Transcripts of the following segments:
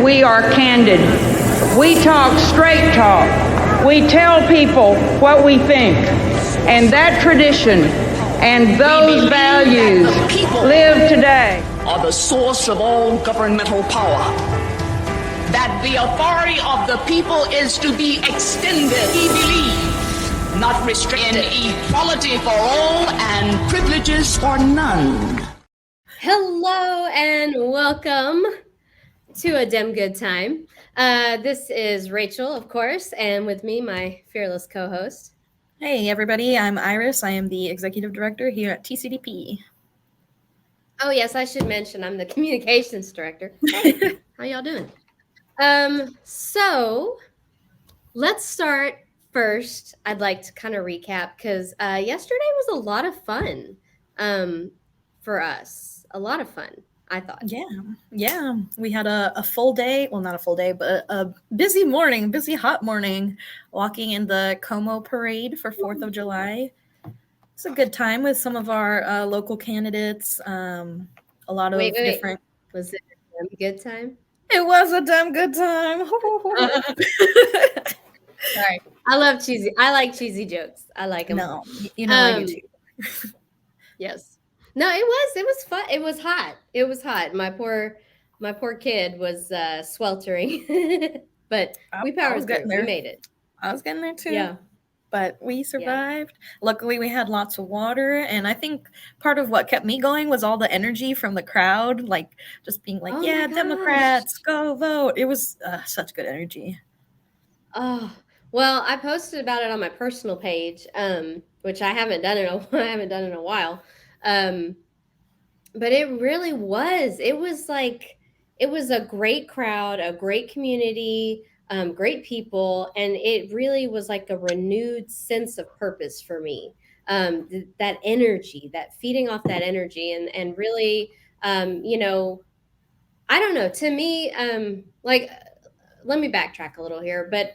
we are candid. We talk straight talk. We tell people what we think. And that tradition and those values live today. Are the source of all governmental power. That the authority of the people is to be extended. We believe, not restricted, in equality for all and privileges for none. Hello and welcome to a Dem Good Time. This is Rachel, of course, and with me, my fearless co-host. Hey everybody, I'm Iris. I am the executive director here at TCDP. Oh yes, I should mention I'm the communications director. How y'all doing? So let's start first. I'd like to kind of recap because yesterday was a lot of fun for us. A lot of fun, I thought. Yeah. We had a full day. Well, not a full day, but a busy morning, hot morning, walking in the Como parade for 4th of July. It's a good time with some of our local candidates. A lot of different. Was it a Dem Good Time? It was a damn good time. Sorry. I like cheesy jokes. I like them. No, I do too. Yes. No, it was fun. It was hot. My poor kid was sweltering, but we powered through. We made it. I was getting there too. Yeah. But we survived. Yeah. Luckily, we had lots of water. And I think part of what kept me going was all the energy from the crowd, like just being like, yeah, Democrats, go vote. It was such good energy. Oh, well, I posted about it on my personal page, which I haven't done in a while. But it really was. It was a great crowd, a great community. Great people, and it really was like a renewed sense of purpose for me. That energy, that feeding off that energy, and really, I don't know. To me, let me backtrack a little here. But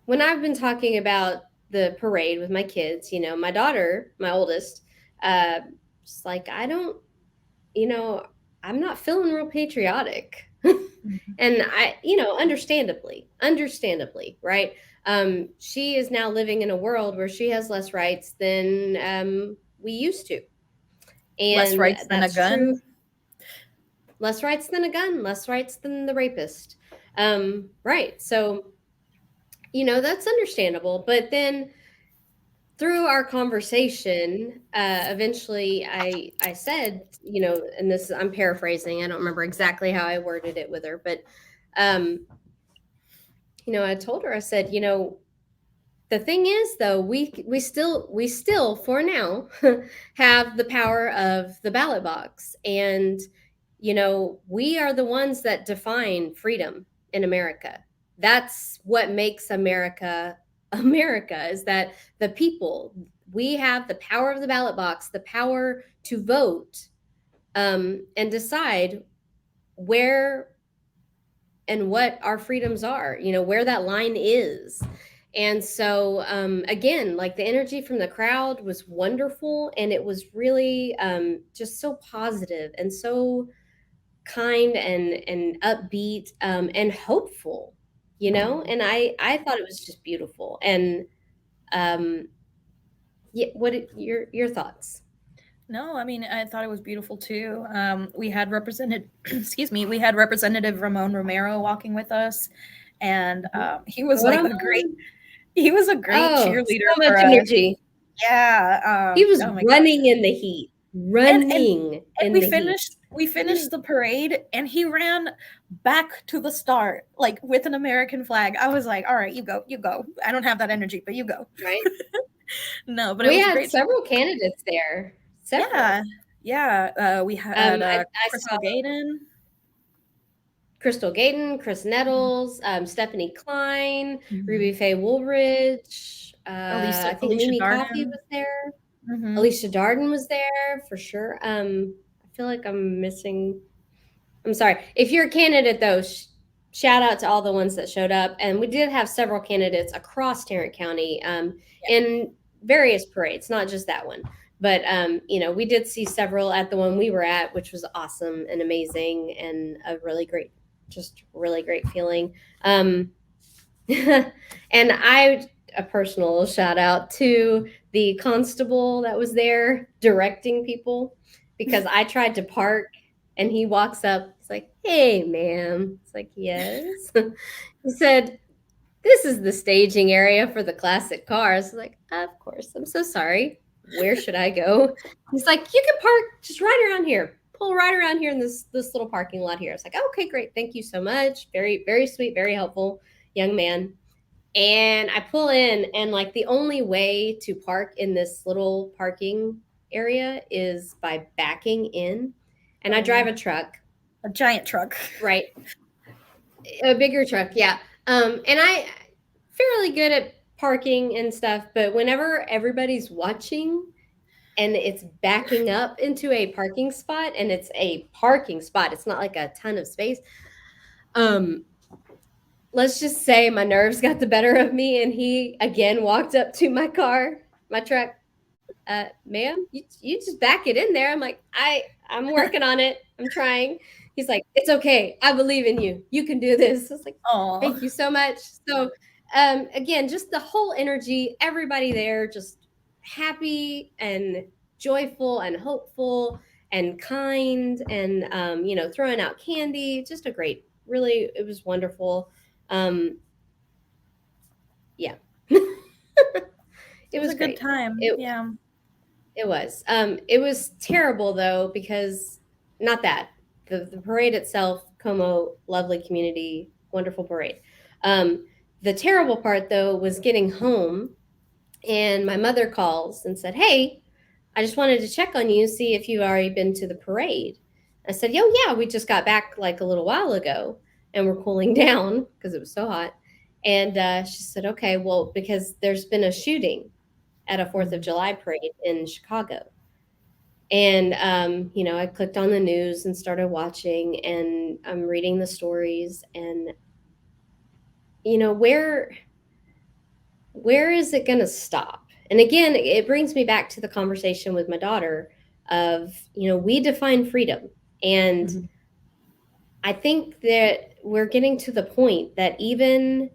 when I've been talking about the parade with my kids, my daughter, my oldest, it's like I'm not feeling real patriotic. And I, understandably, right? She is now living in a world where she has less rights than we used to. And less rights than a gun? True. Less rights than a gun, less rights than the rapist. Right. So, that's understandable. But then through our conversation, eventually I said, and this I'm paraphrasing. I don't remember exactly how I worded it with her, but, I told her, I said, the thing is though, we still for now have the power of the ballot box. And, we are the ones that define freedom in America. That's what makes America is that the people, we have the power of the ballot box, the power to vote and decide where and what our freedoms are, where that line is. And so, again, like the energy from the crowd was wonderful. And it was really just so positive and so kind and upbeat and hopeful. And I thought it was just beautiful. And what your thoughts? No, I mean, I thought it was beautiful too. We had Representative Ramon Romero walking with us, and he was a great cheerleader. So much energy. Yeah, he was running in the heat. And we finished the parade, and he ran back to the start, like with an American flag. I was like, all right, you go. I don't have that energy, but you go. Right. No, but we had several candidates there. Yeah. We had Crystal Gayton, Chris Nettles, Stephanie Klein, Ruby Faye Woolridge. I think Mimi Coffey was there. Mm-hmm. Alicia Darden was there for sure. I feel like I'm missing. I'm sorry. If you're a candidate, though, shout out to all the ones that showed up. And we did have several candidates across Tarrant County in various parades, not just that one. But, we did see several at the one we were at, which was awesome and amazing and a really great just really great feeling. And a personal shout out to the constable that was there directing people, because I tried to park and he walks up. He's like, "Hey, ma'am." It's like, "Yes." He said, "This is the staging area for the classic cars." I'm like, "Of course. I'm so sorry. Where should I go?" He's like, "You can park just right around here. Pull right around here in this little parking lot here." It's like, "Okay, great. Thank you so much. Very, very sweet, very helpful young man." And I pull in, and like the only way to park in this little parking area is by backing in. And I drive a truck. A giant truck. Right. A bigger truck, yeah. And I fairly good at parking and stuff, but whenever everybody's watching and it's backing up into a parking spot, and it's a parking spot, it's not like a ton of space. Let's just say my nerves got the better of me, and he again walked up to my car, my truck. "Ma'am, you just back it in there." I'm like, I'm working on it. I'm trying. He's like, "It's okay. I believe in you. You can do this." I was like, "Oh, thank you so much." So, again, just the whole energy, everybody there, just happy and joyful and hopeful and kind, and throwing out candy. Just a great, really, it was wonderful. Yeah. It was a great. good time. Yeah. It was. It was terrible though, because not that the parade itself, Como, lovely community, wonderful parade. The terrible part though was getting home, and my mother calls and said, "Hey, I just wanted to check on you, see if you've already been to the parade." I said, "Yo, yeah, we just got back like a little while ago, and we're cooling down because it was so hot." And she said, "Okay, well, because there's been a shooting at a 4th of July parade in Chicago." And, I clicked on the news and started watching, and I'm reading the stories, and, where is it going to stop? And again, it brings me back to the conversation with my daughter of, we define freedom. And I think that we're getting to the point that even,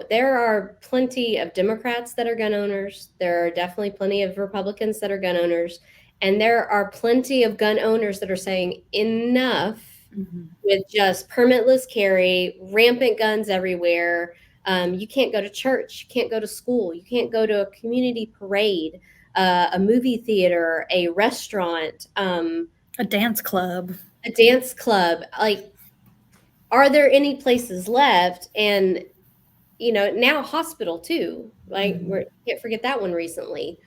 there are plenty of Democrats that are gun owners. There are definitely plenty of Republicans that are gun owners. And there are plenty of gun owners that are saying enough with just permitless carry, rampant guns everywhere. You can't go to church. You can't go to school. You can't go to a community parade, a movie theater, a restaurant, a dance club. Like, are there any places left? And now hospital too. Like, we can't forget that one recently.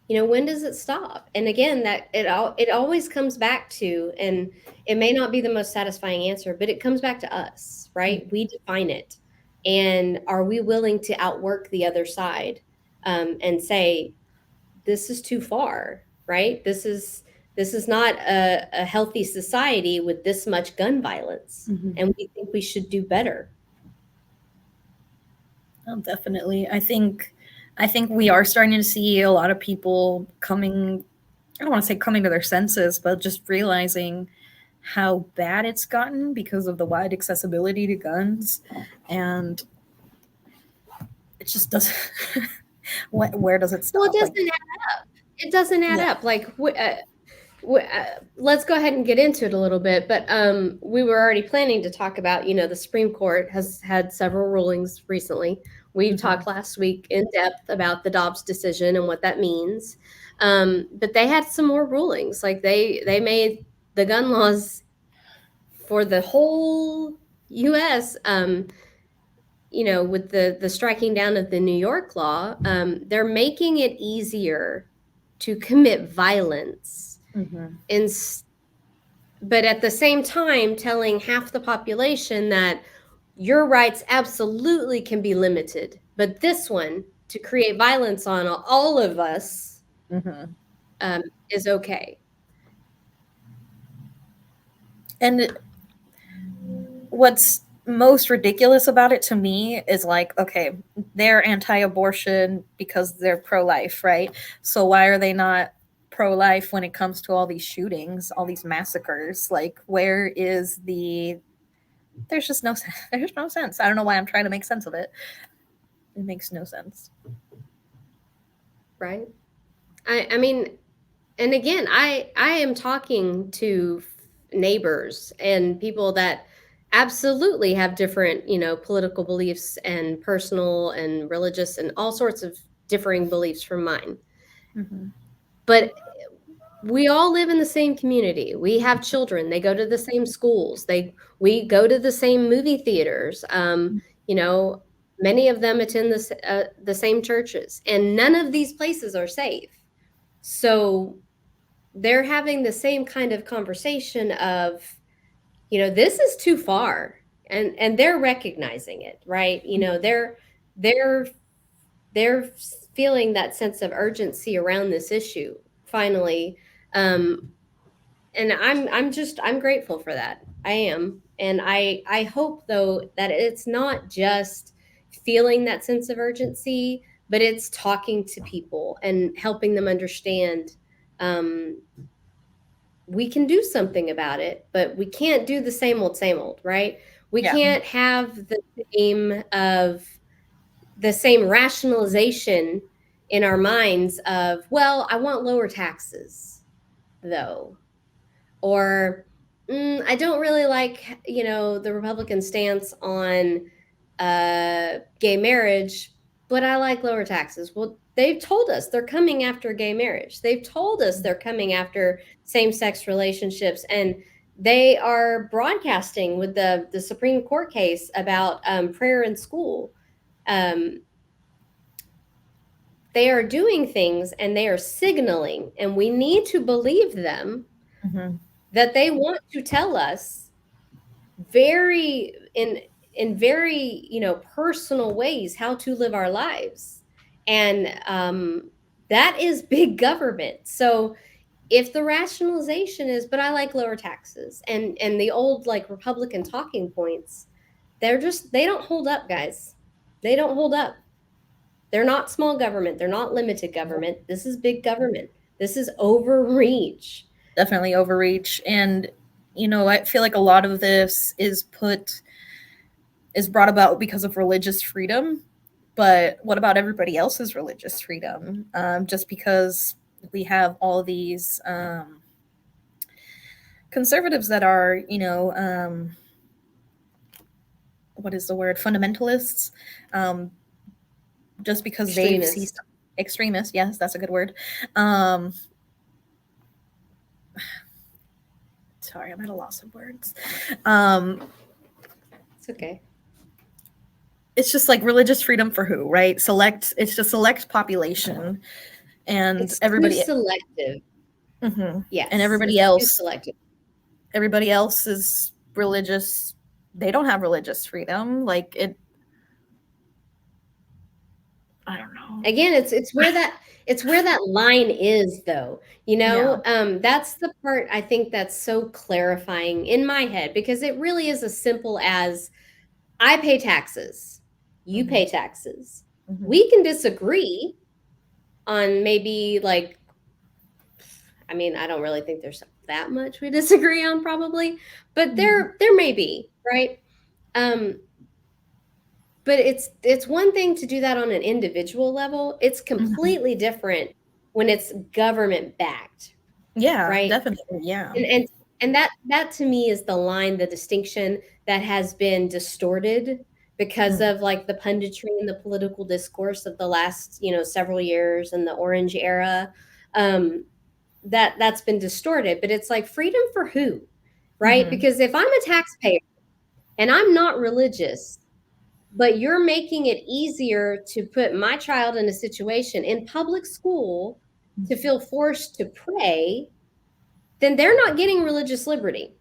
When does it stop? And again, that it always comes back to, and it may not be the most satisfying answer, but it comes back to us, right? We define it. And are we willing to outwork the other side, and say, this is too far, right? This is not a healthy society with this much gun violence. And we think we should do better. Oh, definitely. I think we are starting to see a lot of people coming, I don't want to say coming to their senses, but just realizing how bad it's gotten because of the wide accessibility to guns. And it just doesn't, where does it stop? Well, it doesn't add up. It doesn't add up. Like, let's go ahead and get into it a little bit. But we were already planning to talk about, the Supreme Court has had several rulings recently. We talked last week in depth about the Dobbs decision and what that means. But they had some more rulings. Like, they made the gun laws for the whole U.S., with the striking down of the New York law, they're making it easier to commit violence. But at the same time, telling half the population that your rights absolutely can be limited, but this one, to create violence on all of us, is okay. And what's most ridiculous about it to me is like, okay, they're anti-abortion because they're pro-life, right? So why are they not pro-life when it comes to all these shootings, all these massacres. Like, where is the? There's just no sense. There's no sense. I don't know why I'm trying to make sense of it. It makes no sense. Right. I mean, and again, I am talking to neighbors and people that absolutely have different, political beliefs and personal and religious and all sorts of differing beliefs from mine. Mm-hmm. But we all live in the same community. We have children. They go to the same schools. We go to the same movie theaters. Many of them attend the same churches, and none of these places are safe. So they're having the same kind of conversation of, this is too far, and they're recognizing it, right? They're feeling that sense of urgency around this issue finally. And I'm grateful for that. I am. And I hope, though, that it's not just feeling that sense of urgency, but it's talking to people and helping them understand we can do something about it, but we can't do the same old, right? We can't have the same rationalization in our minds of, well, I want lower taxes, though. Or I don't really like, the Republican stance on gay marriage, but I like lower taxes. Well, they've told us they're coming after gay marriage. They've told us they're coming after same-sex relationships. And they are broadcasting with the Supreme Court case about prayer in school. They are doing things and they are signaling, and we need to believe them. Mm-hmm. That they want to tell us in very personal ways how to live our lives, and that is big government. So if the rationalization is, but I like lower taxes, and the old Republican talking points, they don't hold up, guys. They don't hold up. They're not small government. They're not limited government. This is big government. This is overreach. Definitely overreach. And I feel like a lot of this is brought about because of religious freedom, but what about everybody else's religious freedom? Just because we have all these conservatives that are what is the word, fundamentalists, just because they've seen extremists, yes, that's a good word. Sorry, I'm at a loss of words. It's okay. It's just like religious freedom for who, right? It's just select population, and it's everybody selective. Mm-hmm. Yes, and everybody else is religious. They don't have religious freedom. Like it. I don't know. Again, it's where that line is, though. That's the part I think that's so clarifying in my head, because it really is as simple as I pay taxes, you pay taxes. Mm-hmm. We can disagree on maybe I don't really think there's that much we disagree on, probably, but there may be, right? But it's one thing to do that on an individual level. It's completely different when it's government backed. Yeah, right. Definitely. Yeah. And that to me is the line, the distinction that has been distorted because of the punditry and the political discourse of the last, several years and the orange era. That's been distorted, but it's freedom for who, right? Because if I'm a taxpayer and I'm not religious, but you're making it easier to put my child in a situation in public school to feel forced to pray, then they're not getting religious liberty.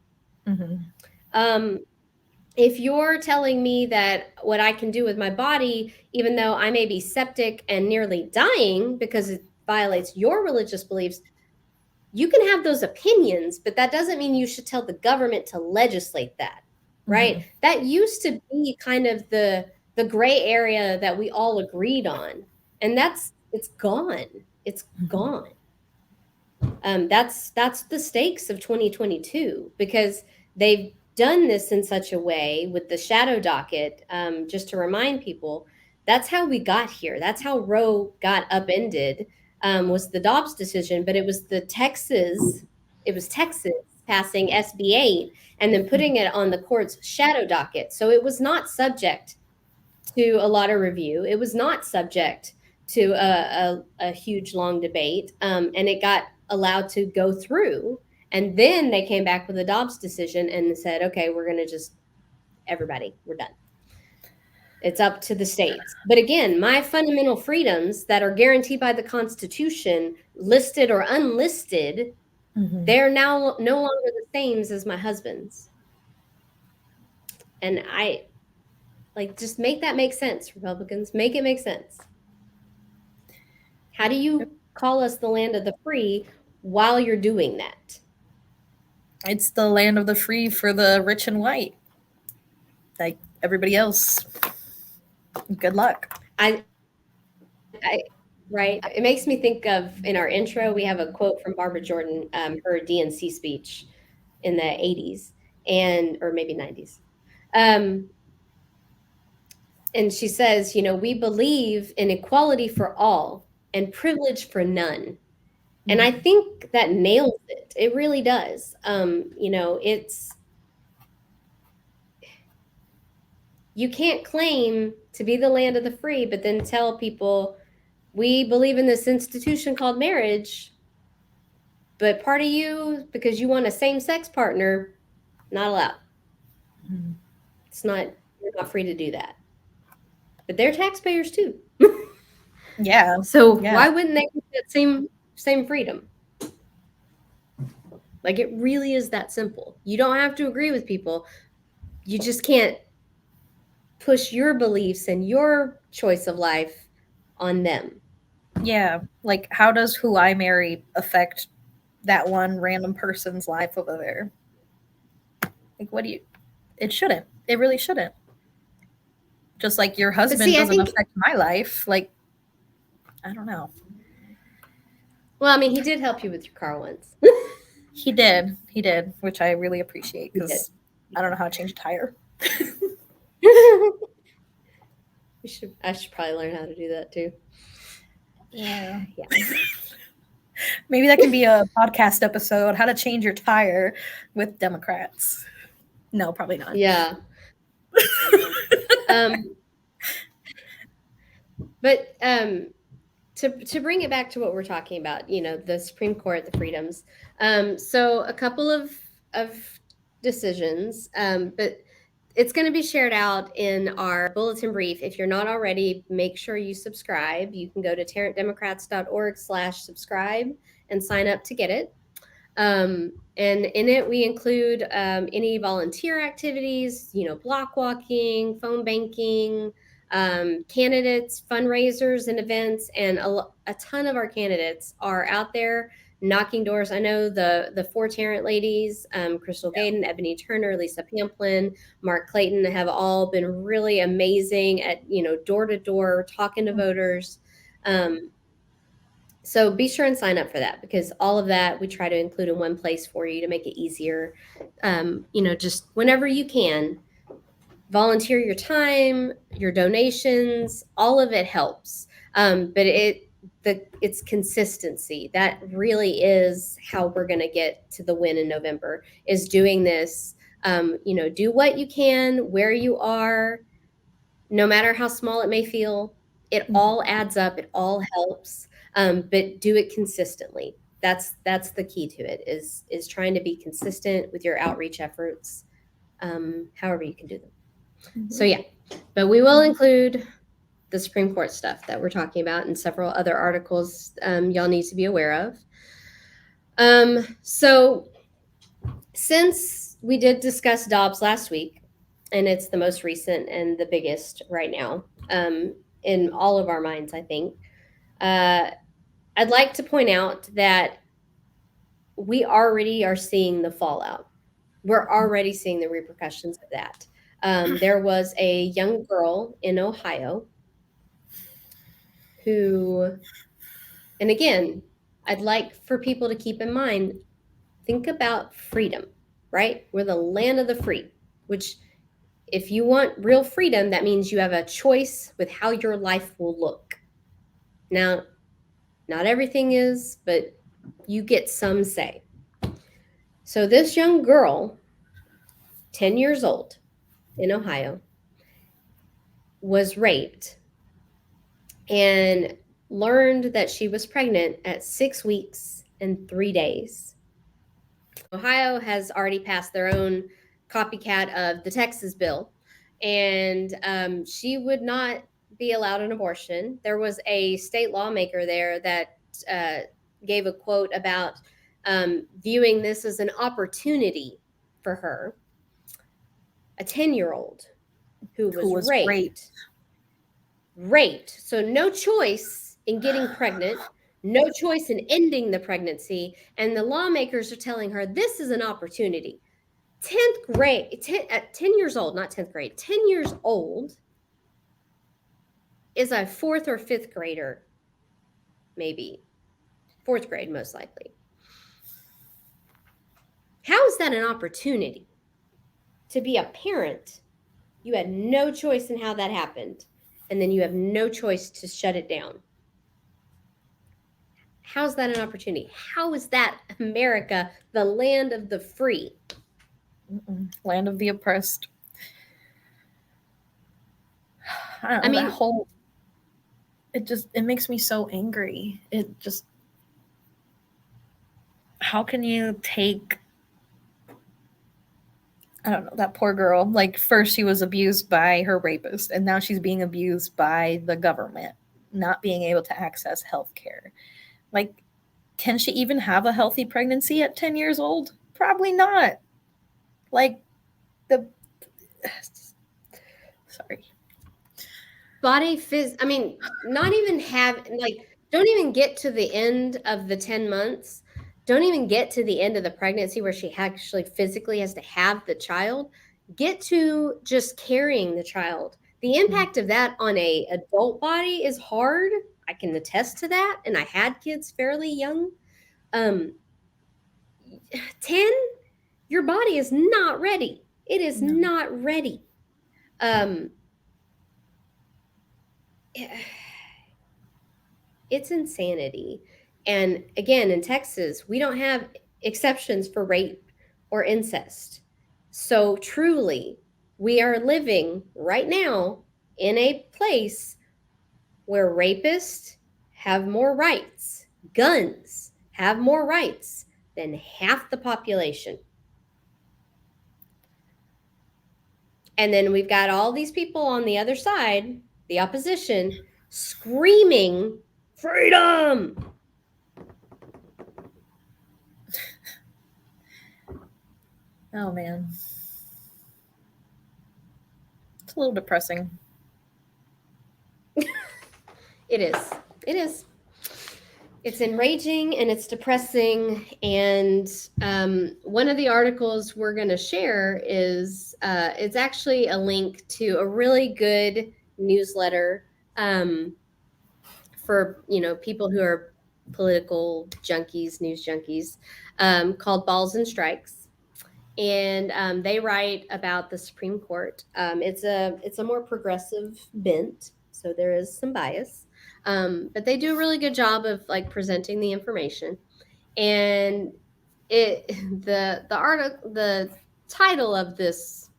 If you're telling me that what I can do with my body, even though I may be septic and nearly dying because it violates your religious beliefs, you can have those opinions, but that doesn't mean you should tell the government to legislate that, right? That used to be kind of the gray area that we all agreed on. And it's gone. It's gone. That's the stakes of 2022, because they've done this in such a way with the shadow docket. Just to remind people, that's how we got here. That's how Roe got upended. Was the Dobbs decision, but it was Texas passing SB 8 and then putting it on the court's shadow docket. So it was not subject to a lot of review. It was not subject to a huge long debate, and it got allowed to go through. And then they came back with a Dobbs decision and said, okay, we're going to just, everybody, we're done. It's up to the states. But again, my fundamental freedoms that are guaranteed by the Constitution, listed or unlisted, they're now no longer the same as my husband's. And I, like, just make that make sense, Republicans. Make it make sense. How do you call us the land of the free while you're doing that? It's the land of the free for the rich and white. Like everybody else. Good luck. Right. It makes me think of, in our intro, we have a quote from Barbara Jordan, her DNC speech in the 80s or maybe 90s. And she says, we believe in equality for all and privilege for none. And I think that nails it. It really does. You can't claim to be the land of the free, but then tell people we believe in this institution called marriage, but part of you, because you want a same-sex partner, not allowed. You're not free to do that. But they're taxpayers too. Yeah. So why wouldn't they get that same freedom? Like, it really is that simple. You don't have to agree with people. You just can't push your beliefs and your choice of life on them. Yeah. Like, how does who I marry affect that one random person's life over there? Like, it shouldn't. It really shouldn't. Just like your husband doesn't affect my life. Like, I don't know. Well, I mean, he did help you with your car once. He did, which I really appreciate, because I don't know how to change a tire. I should probably learn how to do that too. Yeah. Maybe that can be a podcast episode, how to change your tire with Democrats. No, probably not. Yeah. But to bring it back to what we're talking about, the Supreme Court, the freedoms. So a couple of decisions, but it's going to be shared out in our bulletin brief. If you're not already, make sure you subscribe. You can go to tarrantdemocrats.org/subscribe and sign up to get it. And in it, we include any volunteer activities, block walking, phone banking, candidates, fundraisers and events. And a ton of our candidates are out there knocking doors. I know the 4 Tarrant ladies, Crystal Gaden, Ebony Turner, Lisa Pamplin, Mark Clayton, have all been really amazing at, door to door, talking to voters. So be sure and sign up for that, because all of that we try to include in one place for you to make it easier. Just whenever you can, volunteer your time, your donations, all of it helps. But it's consistency. That really is how we're going to get to the win in November, is doing this. Do what you can, where you are, no matter how small it may feel. It all adds up. It all helps. But do it consistently. That's the key to it, is trying to be consistent with your outreach efforts, however you can do them. So yeah, but we will include the Supreme Court stuff that we're talking about and several other articles y'all need to be aware of. So since we did discuss Dobbs last week, and it's the most recent and the biggest right now in all of our minds, I think, I'd like to point out that we already are seeing the fallout. We're already seeing the repercussions of that. There was a young girl in Ohio who, and again, I'd like for people to keep in mind, think about freedom, right? We're the land of the free, which if you want real freedom, that means you have a choice with how your life will look. Now, not everything is, but you get some say. So this young girl, 10 years old in Ohio, was raped and learned that she was pregnant at 6 weeks and 3 days. Ohio has already passed their own copycat of the Texas bill, and she would not be allowed an abortion. There was a state lawmaker there that gave a quote about viewing this as an opportunity for her, a 10-year-old who was raped. So no choice in getting pregnant, no choice in ending the pregnancy. And the lawmakers are telling her this is an opportunity. 10th grade, 10 years old, not 10th grade, 10 years old is a 4th or 5th grader, maybe 4th grade, most likely. How is that an opportunity? To be a parent, you had no choice in how that happened. And then you have no choice to shut it down. How's that an opportunity? How is that America, the land of the free? Land of the oppressed. I mean, that whole, it makes me so angry. How can you take, I don't know, that poor girl, like first she was abused by her rapist and now she's being abused by the government, not being able to access health care. Like, can she even have a healthy pregnancy at 10 years old? Probably not. Like, sorry. I mean, not even have, like, don't even get to the end of the 10 months. Don't even get to the end of the pregnancy where she actually physically has to have the child. Get to just carrying the child. The impact of that on a adult body is hard. I can attest to that. And I had kids fairly young. 10, your body is not ready. It is not ready. It's insanity. And again, in Texas, we don't have exceptions for rape or incest. So truly, we are living right now in a place where rapists have more rights, guns have more rights than half the population. And then we've got all these people on the other side, the opposition, screaming, freedom! Oh, man. It's a little depressing. It is. It is. It's enraging and it's depressing. And one of the articles we're going to share is it's actually a link to a really good newsletter for people who are political junkies, news junkies, called Balls and Strikes. And they write about the Supreme Court. It's a more progressive bent, so there is some bias. But they do a really good job of like presenting the information. And the title of this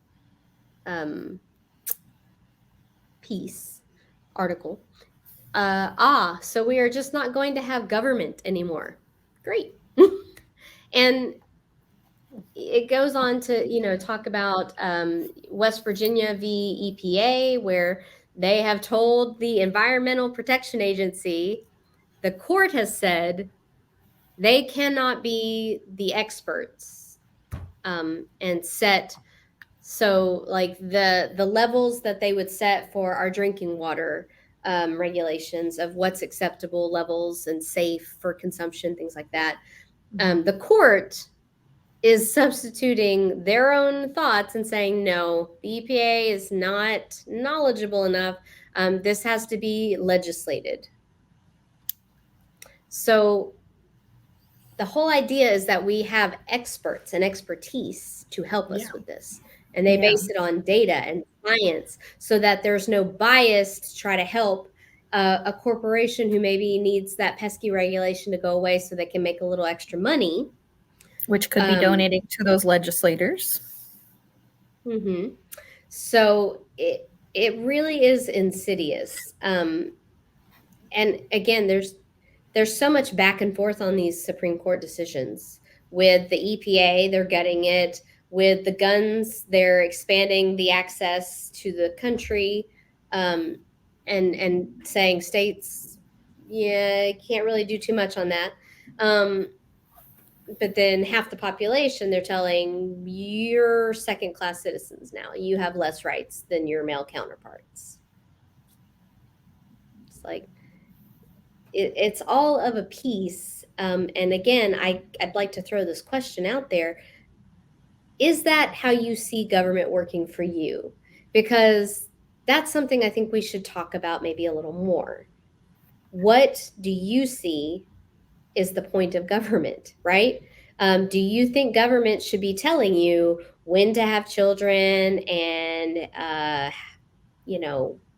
article, so we are just not going to have government anymore. Great. And it goes on to talk about West Virginia v. EPA, where they have told the Environmental Protection Agency, the court has said they cannot be the experts and set. So like the levels that they would set for our drinking water regulations of what's acceptable levels and safe for consumption, things like that. The court is substituting their own thoughts and saying, no, the EPA is not knowledgeable enough. This has to be legislated. So the whole idea is that we have experts and expertise to help us with this. And they base it on data and science so that there's no bias to try to help a corporation who maybe needs that pesky regulation to go away so they can make a little extra money. Which could be donating to those legislators. Mm-hmm. So it really is insidious. And again, there's so much back and forth on these Supreme Court decisions. With the EPA, they're gutting it. With the guns, they're expanding the access to the country, and saying states, can't really do too much on that. But then half the population, they're telling you're second-class citizens now. You have less rights than your male counterparts. It's like, it's all of a piece. And again, I'd like to throw this question out there. Is that how you see government working for you? Because that's something I think we should talk about maybe a little more. What do you see is the point of government, right? Do you think government should be telling you when to have children and,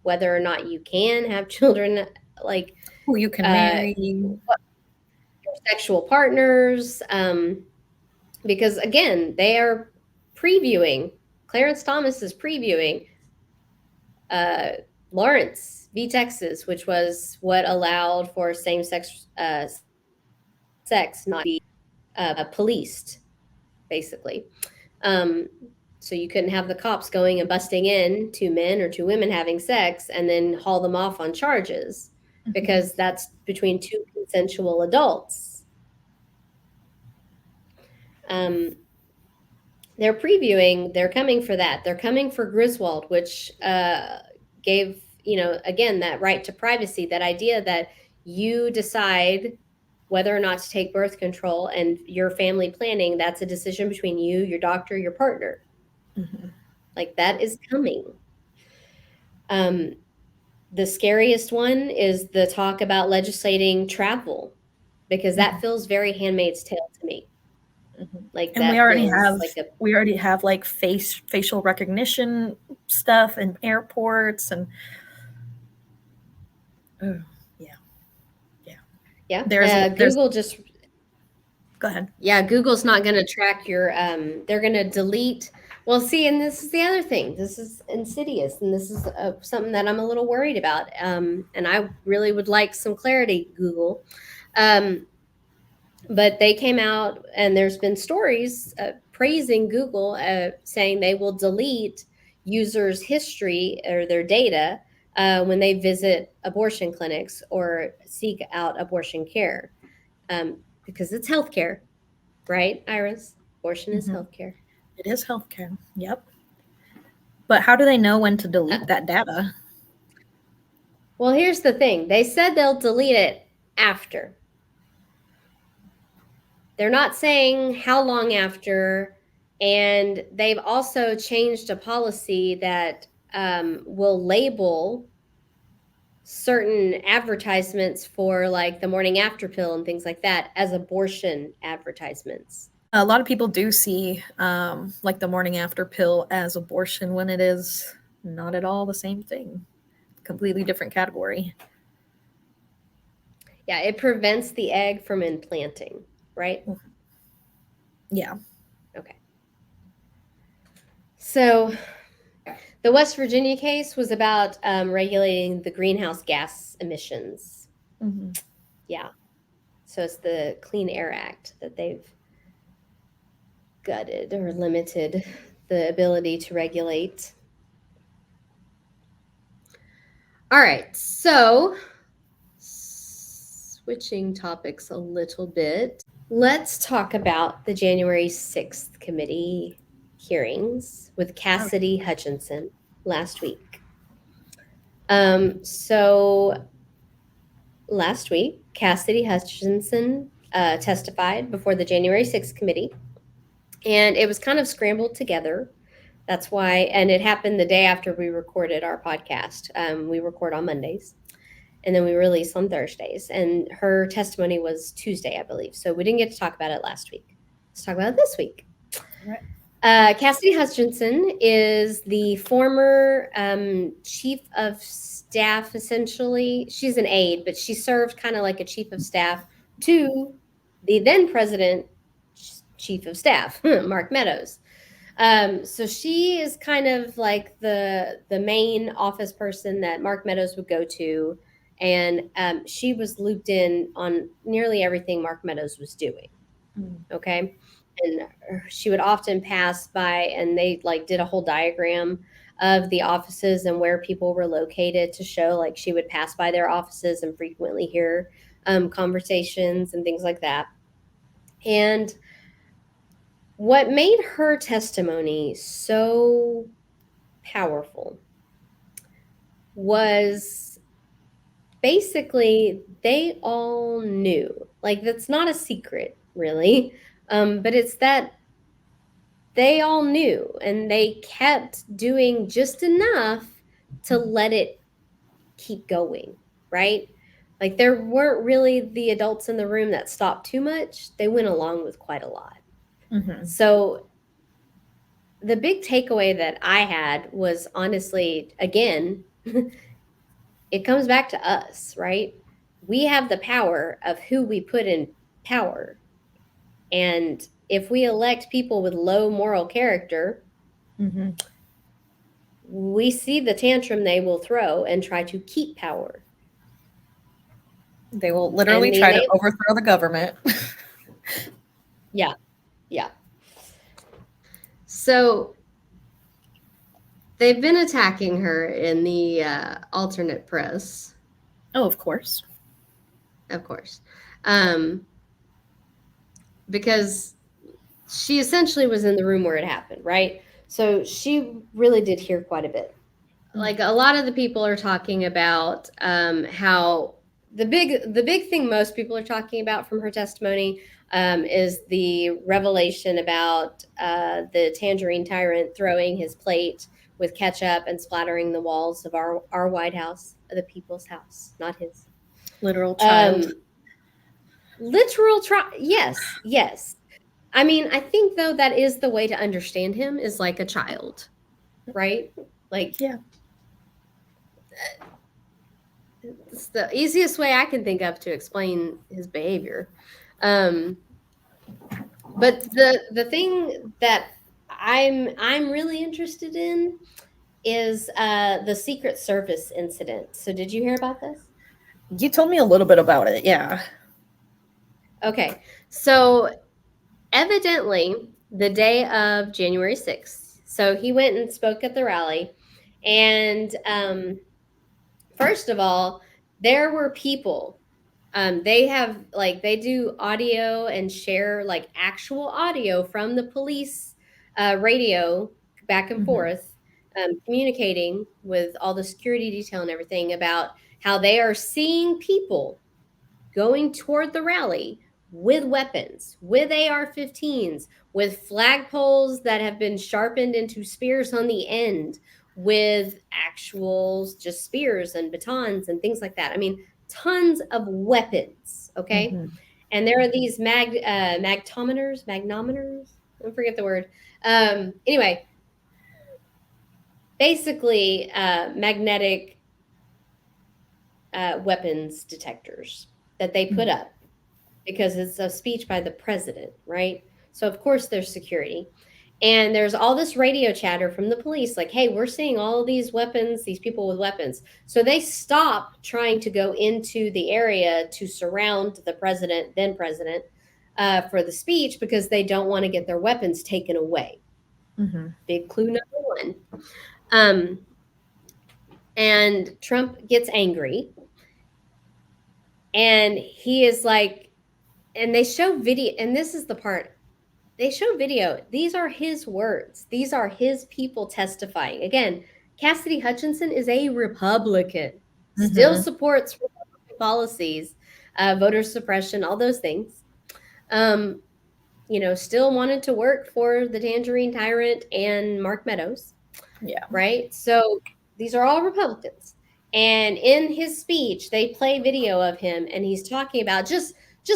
whether or not you can have children, like who you can marry, your sexual partners? Because again, they are previewing. Clarence Thomas is previewing Lawrence v. Texas, which was what allowed for same-sex sex not be policed, basically. So you couldn't have the cops going and busting in two men or two women having sex and then haul them off on charges, because that's between two consensual adults. They're previewing, they're coming for that. They're coming for Griswold, which gave, again, that right to privacy, that idea that you decide whether or not to take birth control, and your family planning, that's a decision between you, your doctor, your partner. Mm-hmm. Like, that is coming. The scariest one is the talk about legislating travel, because that feels very Handmaid's Tale to me. Mm-hmm. Like, and that we already have like facial recognition stuff in airports and yeah. Google just go ahead. Yeah, Google's not going to track your. They're going to delete. Well, see, and this is the other thing. This is insidious, and this is something that I'm a little worried about. And I really would like some clarity, Google. But they came out, and there's been stories praising Google, saying they will delete users' history or their data when they visit abortion clinics or seek out abortion care, because it's healthcare, right, Iris? Abortion is healthcare. It is healthcare. Yep. But how do they know when to delete that data? Well, here's the thing. They said they'll delete it after. They're not saying how long after, and they've also changed a policy that will label certain advertisements for like the morning after pill and things like that as abortion advertisements. A lot of people do see like the morning after pill as abortion when it is not at all the same thing. Completely different category. Yeah, it prevents the egg from implanting, right? Yeah. Okay. So the West Virginia case was about regulating the greenhouse gas emissions. Mm-hmm. Yeah. So it's the Clean Air Act that they've gutted or limited the ability to regulate. All right. So switching topics a little bit, let's talk about the January 6th committee hearings with Cassidy Hutchinson last week. So last week, Cassidy Hutchinson testified before the January 6th committee, and it was kind of scrambled together. That's why, and it happened the day after we recorded our podcast. We record on Mondays. and then we release on Thursdays. And her testimony was Tuesday, I believe. So we didn't get to talk about it last week. Let's talk about it this week. Right. Cassidy Hutchinson is the former chief of staff, essentially. She's an aide, but she served kind of like a chief of staff to the then president, chief of staff, Mark Meadows. So she is kind of like the main office person that Mark Meadows would go to, and she was looped in on nearly everything Mark Meadows was doing. Okay. And she would often pass by, and they like did a whole diagram of the offices and where people were located to show like she would pass by their offices and frequently hear conversations and things like that. And what made her testimony so powerful was basically they all knew, like that's not a secret really. But it's that they all knew, and they kept doing just enough to let it keep going, right? Like there weren't really the adults in the room that stopped too much. They went along with quite a lot. So the big takeaway that I had was honestly, again, it comes back to us, right? We have the power of who we put in power. And if we elect people with low moral character, we see the tantrum they will throw and try to keep power. They will literally try to overthrow the government. Yeah. So they've been attacking her in the alternate press. Oh, of course. Because she essentially was in the room where it happened, right? So she really did hear quite a bit. Like a lot of the people are talking about how the big thing most people are talking about from her testimony is the revelation about the tangerine tyrant throwing his plate with ketchup and splattering the walls of our White House, the people's house, not his. Literal child. Yes. I mean, I think though that is the way to understand him, is like a child, right? Like, yeah. It's the easiest way I can think of to explain his behavior. But the thing that I'm really interested in is the Secret Service incident. So did you hear about this? You told me a little bit about it, yeah. Okay, so evidently the day of January 6th, so he went and spoke at the rally, and first of all, there were people. They do audio and share like actual audio from the police radio back and forth, communicating with all the security detail and everything about how they are seeing people going toward the rally with weapons, with AR-15s, with flagpoles that have been sharpened into spears on the end, with actual just spears and batons and things like that. I mean, tons of weapons, okay? And there are these magnometers, I forget the word. Anyway, basically magnetic weapons detectors that they put up because it's a speech by the president, right? So of course there's security. And there's all this radio chatter from the police, like, hey, we're seeing all these weapons, these people with weapons. So they stop trying to go into the area to surround the president, then president, for the speech because they don't want to get their weapons taken away. Big clue number one. And Trump gets angry. And he is like, and they show video, and this is the part. They show video. These are his words. These are his people testifying. Again, Cassidy Hutchinson is a Republican, still supports Republican policies, voter suppression, all those things. Still wanted to work for the Tangerine Tyrant and Mark Meadows. Yeah. Right? So these are all Republicans. And in his speech, they play video of him, and he's talking about just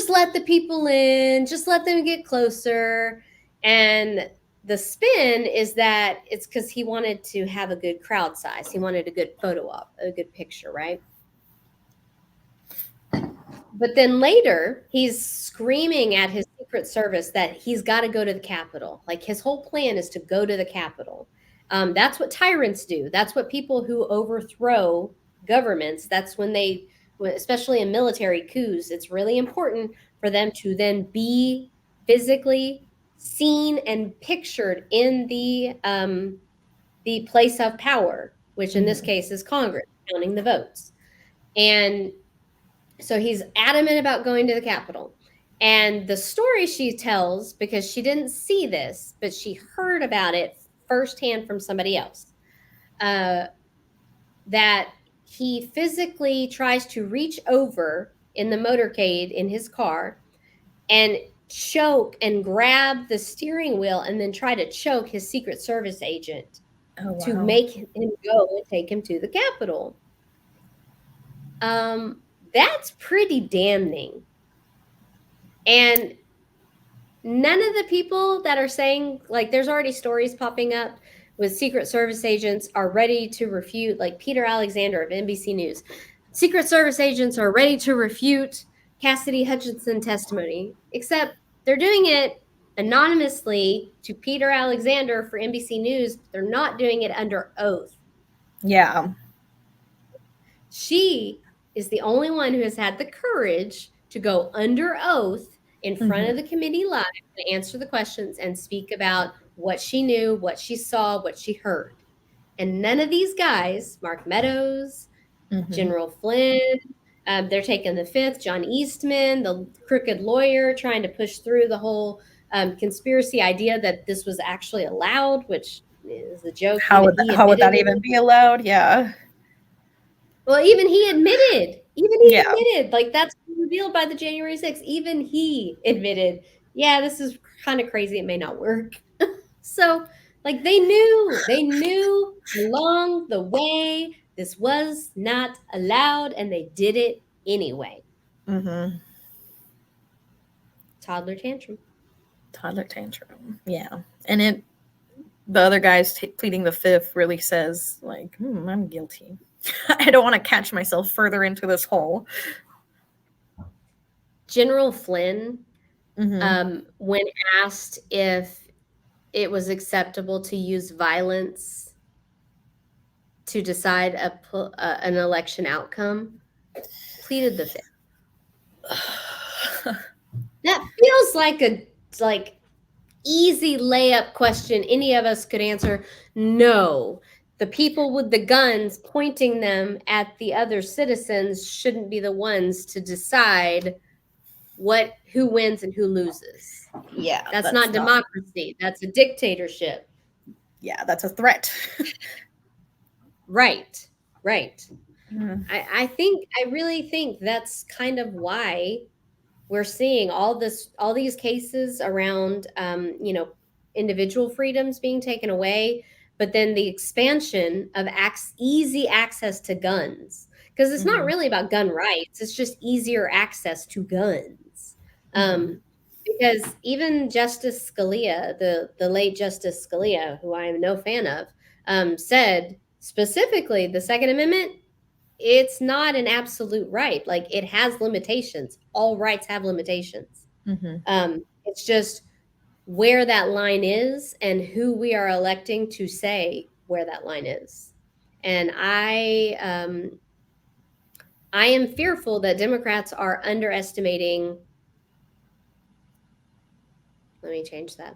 let the people in, just let them get closer. And the spin is that it's because he wanted to have a good crowd size. He wanted a good photo op, a good picture, right? But then later, he's screaming at his Secret Service that he's got to go to the Capitol. Like, his whole plan is to go to the Capitol. That's what tyrants do. That's what people who overthrow governments, that's when they, especially in military coups, it's really important for them to then be physically seen and pictured in the place of power, which in this case is Congress, counting the votes. And so he's adamant about going to the Capitol. And the story she tells, because she didn't see this, but she heard about it firsthand from somebody else, that he physically tries to reach over in the motorcade in his car and choke and grab the steering wheel and then try to choke his Secret Service agent to make him go and take him to the Capitol. That's pretty damning. And none of the people that are saying, like, there's already stories popping up with Secret Service agents are ready to refute, like Peter Alexander of NBC News. Secret Service agents are ready to refute Cassidy Hutchinson testimony, except they're doing it anonymously to Peter Alexander for NBC News. They're not doing it under oath. Yeah. She is the only one who has had the courage to go under oath in front of the committee live and answer the questions and speak about what she knew, what she saw, what she heard. And none of these guys, Mark Meadows, General Flynn, they're taking the fifth, John Eastman, the crooked lawyer trying to push through the whole conspiracy idea that this was actually allowed, which is a joke. How would that even be allowed? Yeah. Well, even he admitted, like, that's revealed by the January 6th. Even he admitted, yeah, this is kind of crazy. It may not work. So, like, they knew along the way this was not allowed, and they did it anyway. Toddler tantrum. Yeah. And the other guy's pleading the fifth really says, like, I'm guilty. I don't want to catch myself further into this hole. General Flynn, when asked if it was acceptable to use violence to decide an election outcome, pleaded the fifth. That feels like a easy layup question any of us could answer. No. The people with the guns pointing them at the other citizens shouldn't be the ones to decide who wins and who loses. Yeah. That's not democracy. That's a dictatorship. Yeah, that's a threat. Right. I really think that's kind of why we're seeing all these cases around individual freedoms being taken away, but then the expansion of easy access to guns, because it's not really about gun rights. It's just easier access to guns. Because even Justice Scalia, the late Justice Scalia, who I am no fan of, said specifically the Second Amendment, it's not an absolute right. Like, it has limitations. All rights have limitations. It's just where that line is and who we are electing to say where that line is. And I am fearful that Democrats are underestimating. Let me change that.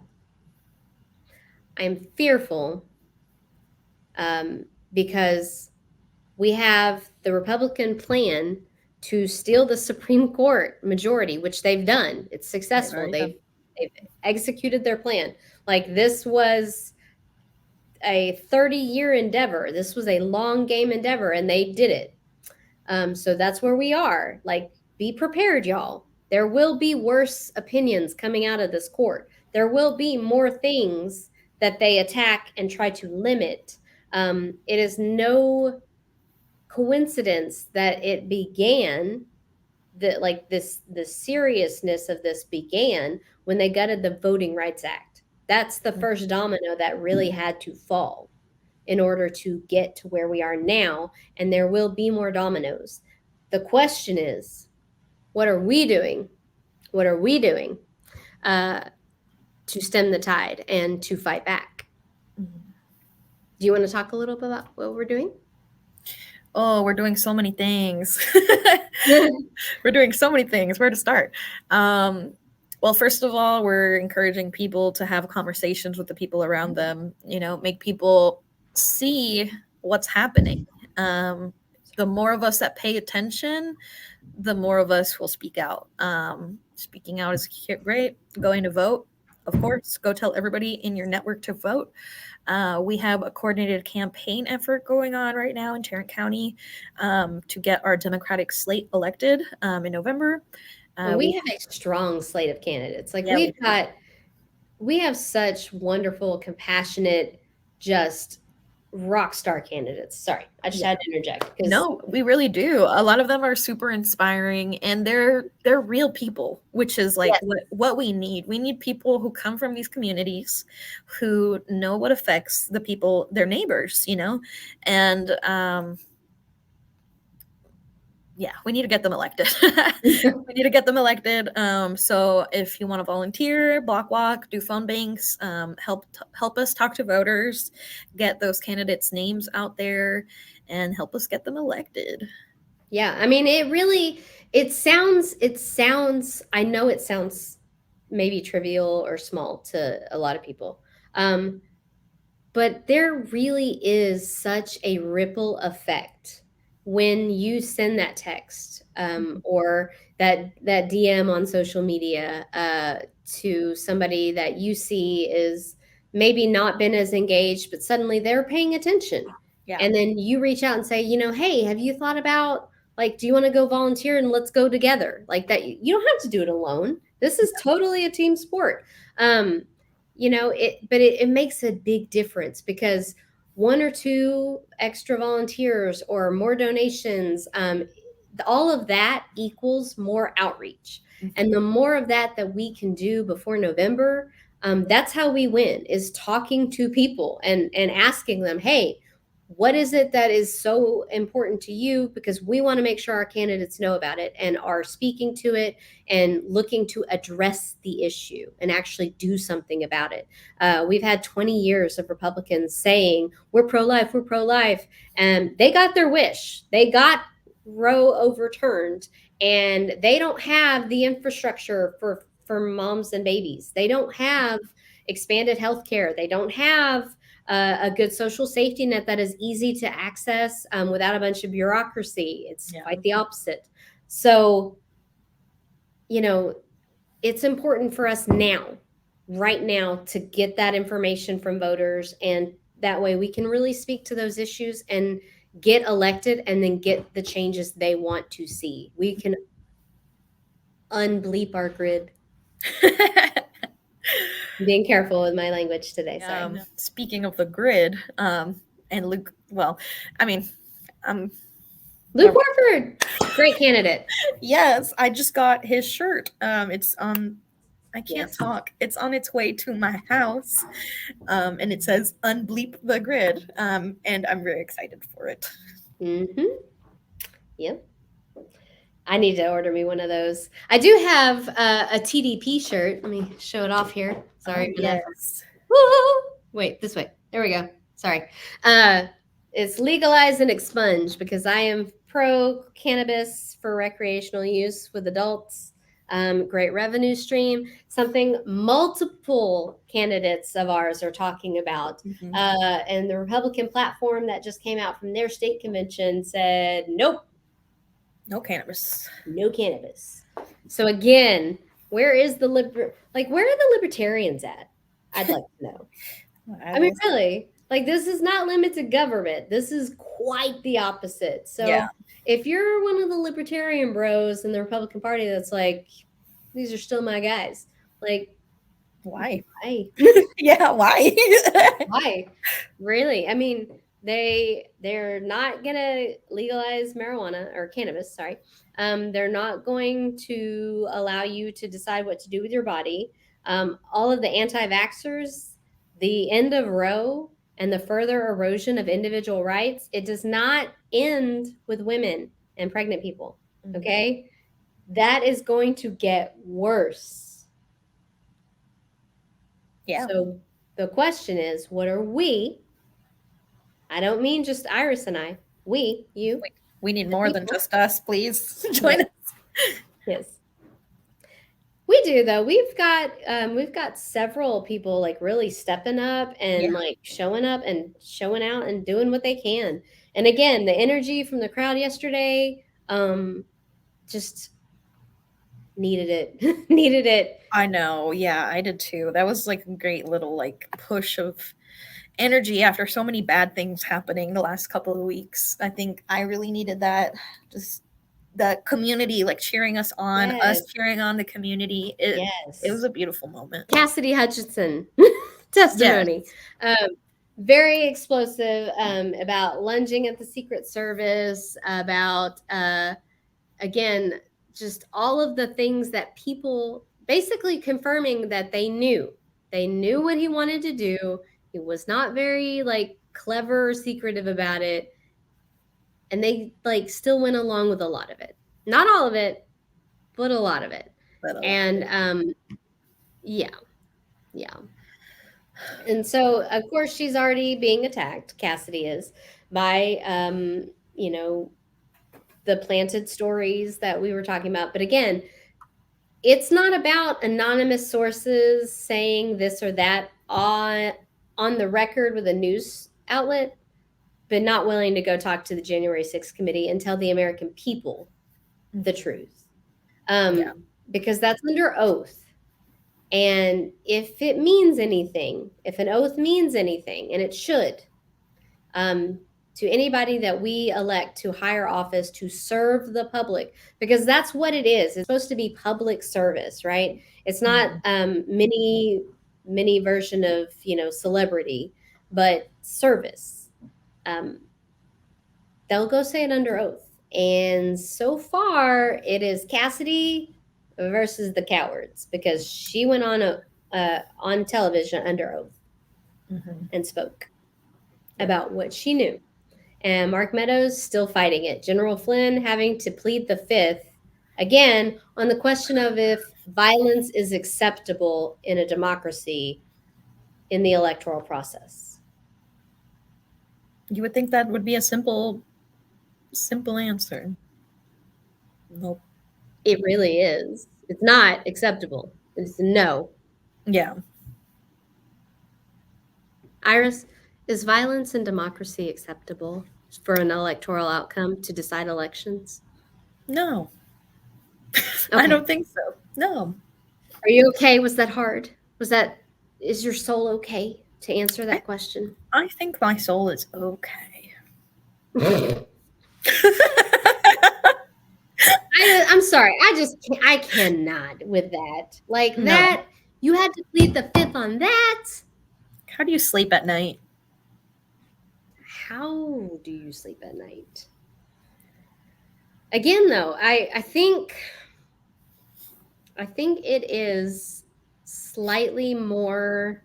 I'm fearful because we have the Republican plan to steal the Supreme Court majority, which they've done. It's successful. They've executed their plan. Like, this was a 30-year endeavor. This was a long game endeavor, and they did it. So that's where we are. Like, be prepared, y'all. There will be worse opinions coming out of this court. There will be more things that they attack and try to limit. It is no coincidence that it began, that like the seriousness of this began when they gutted the Voting Rights Act. That's the first domino that really had to fall in order to get to where we are now, and there will be more dominoes. The question is, what are we doing? What are we doing to stem the tide and to fight back? Do you want to talk a little bit about what we're doing? Oh, we're doing so many things. We're doing so many things. Where to start? Well, first of all, we're encouraging people to have conversations with the people around them, make people see what's happening. The more of us that pay attention, the more of us will speak out. Speaking out is great. Going to vote, of course. Go tell everybody in your network to vote. We have a coordinated campaign effort going on right now in Tarrant County to get our Democratic slate elected in November. We have a strong slate of candidates. Like yeah, we have such wonderful, compassionate, just rock star candidates. Sorry, I just had to interject. No, we really do. A lot of them are super inspiring, and they're real people, which is like what we need. We need people who come from these communities, who know what affects the people, their neighbors, and we need to get them elected. We need to get them elected. So if you want to volunteer, block walk, do phone banks, help us talk to voters, get those candidates' names out there, and help us get them elected. Yeah, I mean, it sounds, I know it sounds maybe trivial or small to a lot of people. But there really is such a ripple effect when you send that text or that DM on social media to somebody that you see is maybe not been as engaged, but suddenly they're paying attention. Yeah. And then you reach out and say, hey, have you thought about, like, do you want to go volunteer and let's go together? Like that, you don't have to do it alone. This is totally a team sport. But it makes a big difference because one or two extra volunteers or more donations, all of that equals more outreach. Mm-hmm. And the more of that we can do before November, that's how we win, is talking to people and asking them, hey, what is it that is so important to you? Because we want to make sure our candidates know about it and are speaking to it and looking to address the issue and actually do something about it. We've had 20 years of Republicans saying, we're pro-life, and they got their wish. They got Roe overturned, and they don't have the infrastructure for moms and babies. They don't have expanded health care. They don't have a good social safety net that is easy to access without a bunch of bureaucracy. It's quite the opposite. So, it's important for us right now, to get that information from voters. And that way we can really speak to those issues and get elected and then get the changes they want to see. We can unbleep our grid. Being careful with my language today. Sorry. Speaking of the grid, and Luke, Luke Warford, great candidate. Yes, I just got his shirt. It's on. I can't talk. It's on its way to my house, and it says "Unbleep the Grid," and I'm very excited for it. Mm-hmm. Yep. I need to order me one of those. I do have a TDP shirt. Let me show it off here. Sorry. Yes. Wait, this way. There we go. Sorry. It's legalize and expunge, because I am pro cannabis for recreational use with adults. Great revenue stream, something multiple candidates of ours are talking about. Mm-hmm. And the Republican platform that just came out from their state convention said, nope. No cannabis. No cannabis. So again, where are the libertarians at? I'd like to know. I mean, really, like, this is not limited government. This is quite the opposite. So if you're one of the libertarian bros in the Republican Party that's like, these are still my guys, like, why? Why? Yeah, why? Why? Really? I mean, They're not gonna legalize marijuana or cannabis. Sorry, they're not going to allow you to decide what to do with your body. All of the anti-vaxxers, the end of Roe, and the further erosion of individual rights, it does not end with women and pregnant people. Okay, that is going to get worse. Yeah. So the question is, what are we? I don't mean just Iris and I. We, you. We need the more than people. just us, please. Join us. Yes. We do though. We've got several people like really stepping up and like showing up and showing out and doing what they can. And again, the energy from the crowd yesterday, just needed it. Needed it. I know. Yeah, I did too. That was like a great little like push of energy after so many bad things happening the last couple of weeks. I think I really needed that. Just the community like cheering us on, us cheering on the community. It was a beautiful moment. Cassidy Hutchinson testimony. Very explosive, about lunging at the Secret Service, about again, just all of the things that people basically confirming that they knew what he wanted to do. He was not very like clever or secretive about it, and they like still went along with a lot of it. Not all of it, but a lot of it. And yeah. And so of course she's already being attacked, Cassidy is, by the planted stories that we were talking about. But again, it's not about anonymous sources saying this or that on the record with a news outlet, but not willing to go talk to the January 6th committee and tell the American people the truth. Because that's under oath. And if it means anything, if an oath means anything, and it should, to anybody that we elect to higher office to serve the public, because that's what it is. It's supposed to be public service, right? It's not mini version of celebrity, but service. They'll go say it under oath. And so far, it is Cassidy versus the cowards, because she went on television under oath and spoke about what she knew. And Mark Meadows still fighting it. General Flynn having to plead the fifth, again, on the question of if violence is acceptable in a democracy in the electoral process. You would think that would be a simple answer. Nope. It really is. It's not acceptable. It's no. Yeah. Iris, is violence in democracy acceptable for an electoral outcome to decide elections? No. Okay. I don't think so. No. Are you okay? Was that hard? Is your soul okay to answer that question? I think my soul is okay. I'm sorry. I cannot with that. Like that, you had to plead the fifth on that. How do you sleep at night? How do you sleep at night? Again, though, I think it is slightly more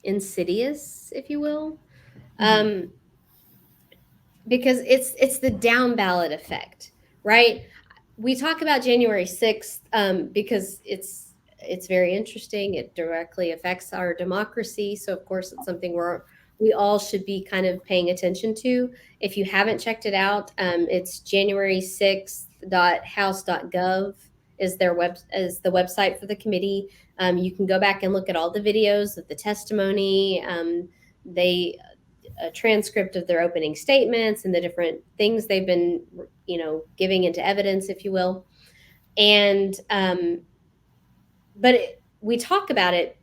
insidious, if you will, because it's the down ballot effect, right? We talk about January 6th because it's very interesting. It directly affects our democracy. So, of course, it's something we all should be kind of paying attention to. If you haven't checked it out, it's January6th.house.gov is the website for the committee. You can go back and look at all the videos of the testimony, a transcript of their opening statements and the different things they've been, giving into evidence, if you will. And we talk about it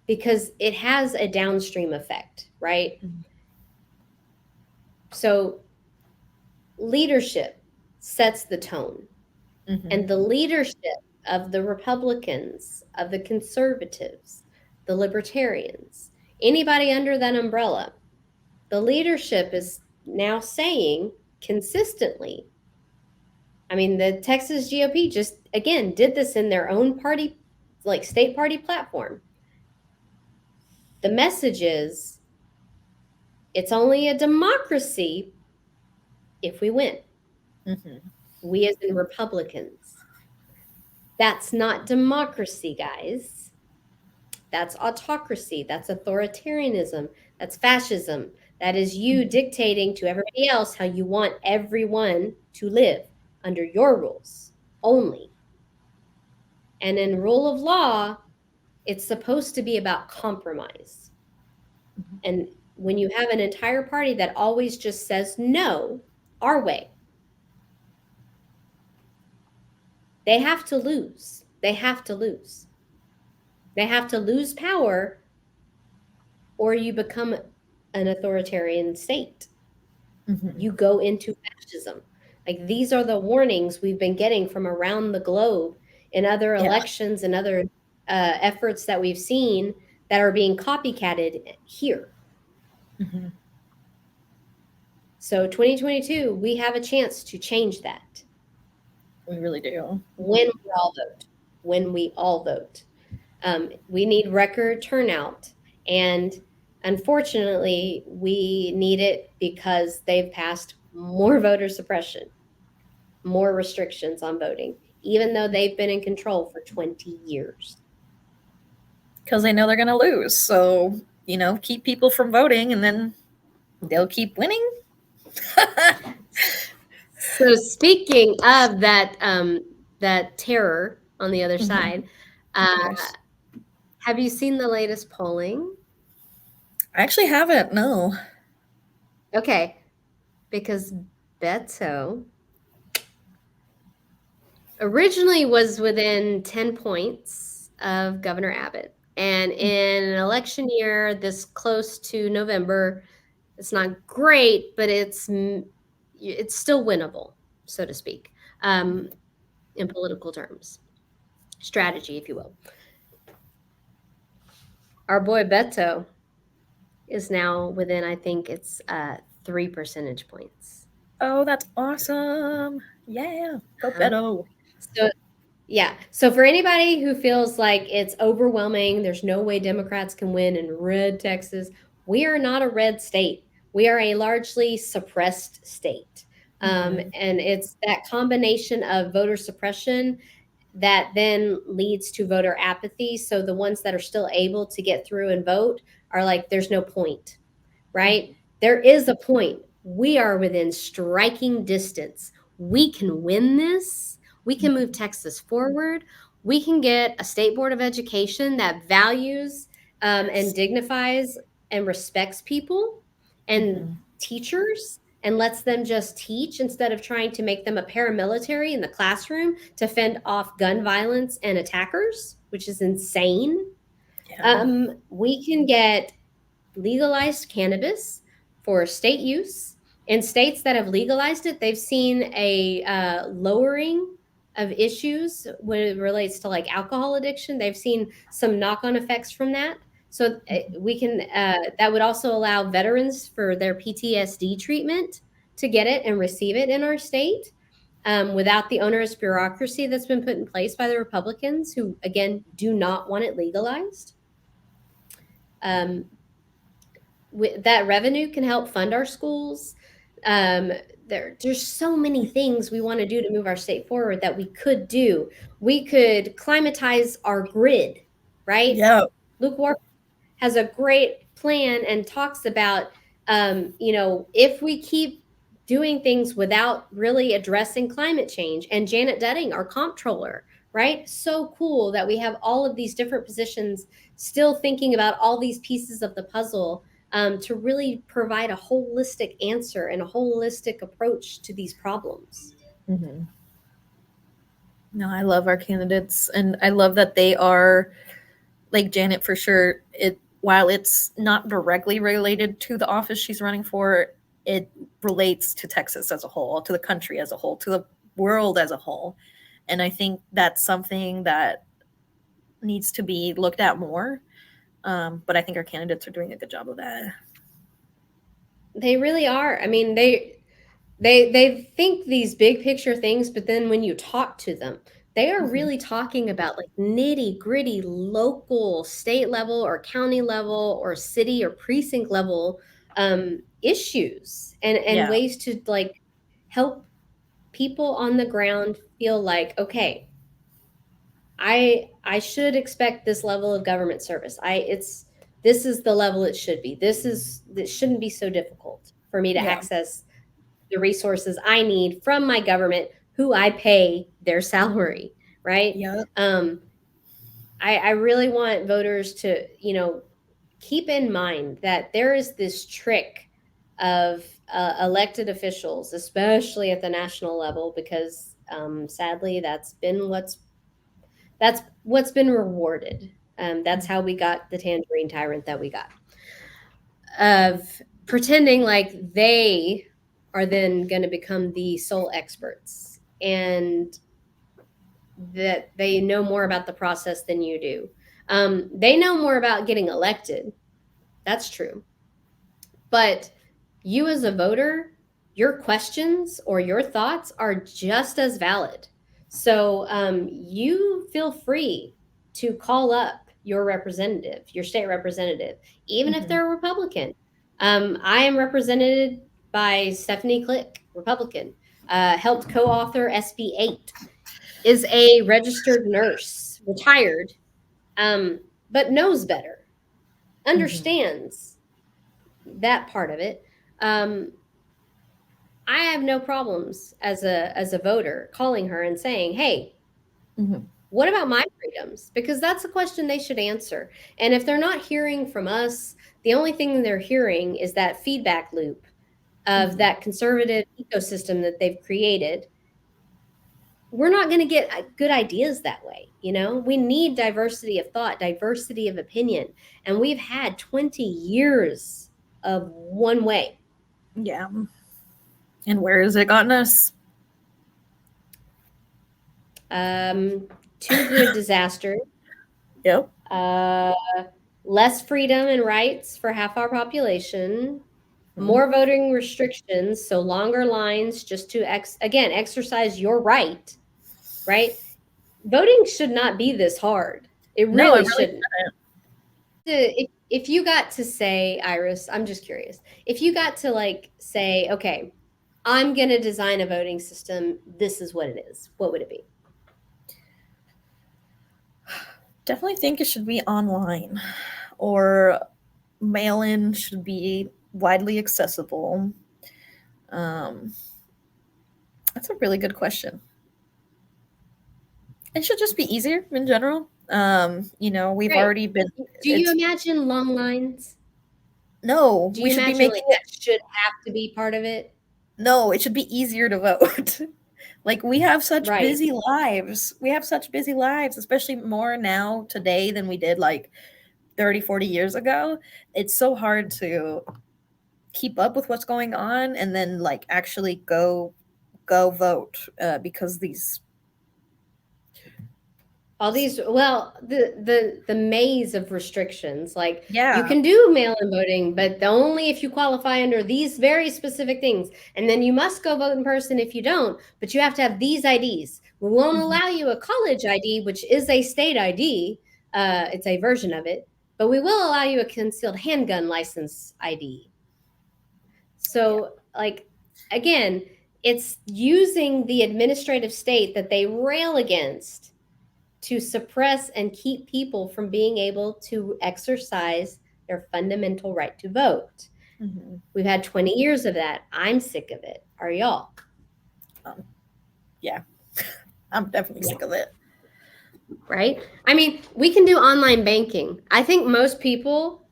because it has a downstream effect, right? Mm-hmm. So leadership sets the tone. Mm-hmm. And the leadership of the Republicans, of the conservatives, the libertarians, anybody under that umbrella the leadership is now saying consistently, I mean, the Texas GOP just, again, did this in their own party, like state party platform. The message is, it's only a democracy if we win. Mm-hmm. We as in Republicans. That's not democracy, guys. That's autocracy. That's authoritarianism. That's fascism. That is you dictating to everybody else how you want everyone to live under your rules only. And in rule of law, it's supposed to be about compromise. And when you have an entire party that always just says no, our way, they have to lose. They have to lose. They have to lose power, or you become an authoritarian state. Mm-hmm. You go into fascism. Like, these are the warnings we've been getting from around the globe in other elections and other efforts that we've seen that are being copycatted here. Mm-hmm. So 2022, we have a chance to change that. We really do. When we all vote. When we all vote. We need record turnout. And unfortunately, we need it because they've passed more voter suppression, more restrictions on voting, even though they've been in control for 20 years. Because they know they're going to lose. So, keep people from voting and then they'll keep winning. So speaking of that, that terror on the other side, have you seen the latest polling? I actually haven't, no. Okay, because Beto originally was within 10 points of Governor Abbott. And in an election year this close to November, it's not great, but it's still winnable, so to speak, in political terms. Strategy, if you will. Our boy Beto is now within, I think it's 3 percentage points. Oh, that's awesome. Yeah, go Beto. So, yeah. So for anybody who feels like it's overwhelming, there's no way Democrats can win in red Texas, we are not a red state. We are a largely suppressed state. And it's that combination of voter suppression that then leads to voter apathy. So the ones that are still able to get through and vote are like, there's no point, right? There is a point. We are within striking distance. We can win this. We can move Texas forward. We can get a state board of education that values and dignifies and respects people and teachers and lets them just teach instead of trying to make them a paramilitary in the classroom to fend off gun violence and attackers, which is insane. Yeah. We can get legalized cannabis for state use. In states that have legalized it, they've seen a lowering of issues when it relates to like alcohol addiction. They've seen some knock-on effects from that. So we can, that would also allow veterans for their PTSD treatment to get it and receive it in our state without the onerous bureaucracy that's been put in place by the Republicans who, again, do not want it legalized. That revenue can help fund our schools. There's so many things we want to do to move our state forward that we could do. We could climatize our grid, right? Yeah. Luke Warren has a great plan and talks about, if we keep doing things without really addressing climate change. And Janet Dudding, our comptroller, right? So cool that we have all of these different positions still thinking about all these pieces of the puzzle to really provide a holistic answer and a holistic approach to these problems. Mm-hmm. No, I love our candidates, and I love that they are, like Janet for sure, while it's not directly related to the office she's running for, it relates to Texas as a whole, to the country as a whole, to the world as a whole. And I think that's something that needs to be looked at more. But I think our candidates are doing a good job of that. They really are. I mean, they think these big picture things, but then when you talk to them, they are really talking about like nitty gritty local, state level, or county level, or city or precinct level issues, and Yeah. ways to like help people on the ground feel like, okay, I should expect this level of government service. This is the level it should be. This shouldn't be so difficult for me to Yeah. access the resources I need from my government, who I pay their salary, right? Yeah. I really want voters to, keep in mind that there is this trick of elected officials, especially at the national level, because sadly, that's what's been rewarded. That's how we got the tangerine tyrant that we got, of pretending like they are then going to become the sole experts and that they know more about the process than you do. They know more about getting elected. That's true. But you as a voter, your questions or your thoughts are just as valid. So you feel free to call up your representative, your state representative, even if they're a Republican. I am represented by Stephanie Click, Republican, helped co-author SB 8, is a registered nurse, retired, but knows better, understands that part of it. I have no problems as a voter calling her and saying, "Hey, what about my freedoms?" Because that's a question they should answer. And if they're not hearing from us, the only thing they're hearing is that feedback loop of that conservative ecosystem that they've created. We're not going to get good ideas that way. We need diversity of thought, diversity of opinion, and we've had 20 years of one way. Yeah. And where has it gotten us? Two good disasters. Yep. Less freedom and rights for half our population. More voting restrictions, so longer lines just to again exercise your right. Voting should not be this hard. It really shouldn't. If you got to say, Iris, I'm just curious, if you got to like say, okay, I'm going to design a voting system, this is what it is, what would it be? Definitely think it should be online, or mail-in should be widely accessible. That's a really good question. It should just be easier in general. We've already been. Do you imagine long lines? No, we should be making that should have to be part of it. No, it should be easier to vote. Like, we have such busy lives. We have such busy lives, especially more now today than we did like 30, 40 years ago. It's so hard to keep up with what's going on and then like actually go vote because the maze of restrictions, like you Yeah. can do mail-in voting, but only if you qualify under these very specific things, and then you must go vote in person if you don't, but you have to have these IDs. We won't allow you a college ID, which is a state ID. It's a version of it, but we will allow you a concealed handgun license ID. So like, again, it's using the administrative state that they rail against to suppress and keep people from being able to exercise their fundamental right to vote. We've had 20 years of that. I'm sick of it. Are y'all? Yeah, I'm definitely sick of it. Right? I mean, we can do online banking. I think most people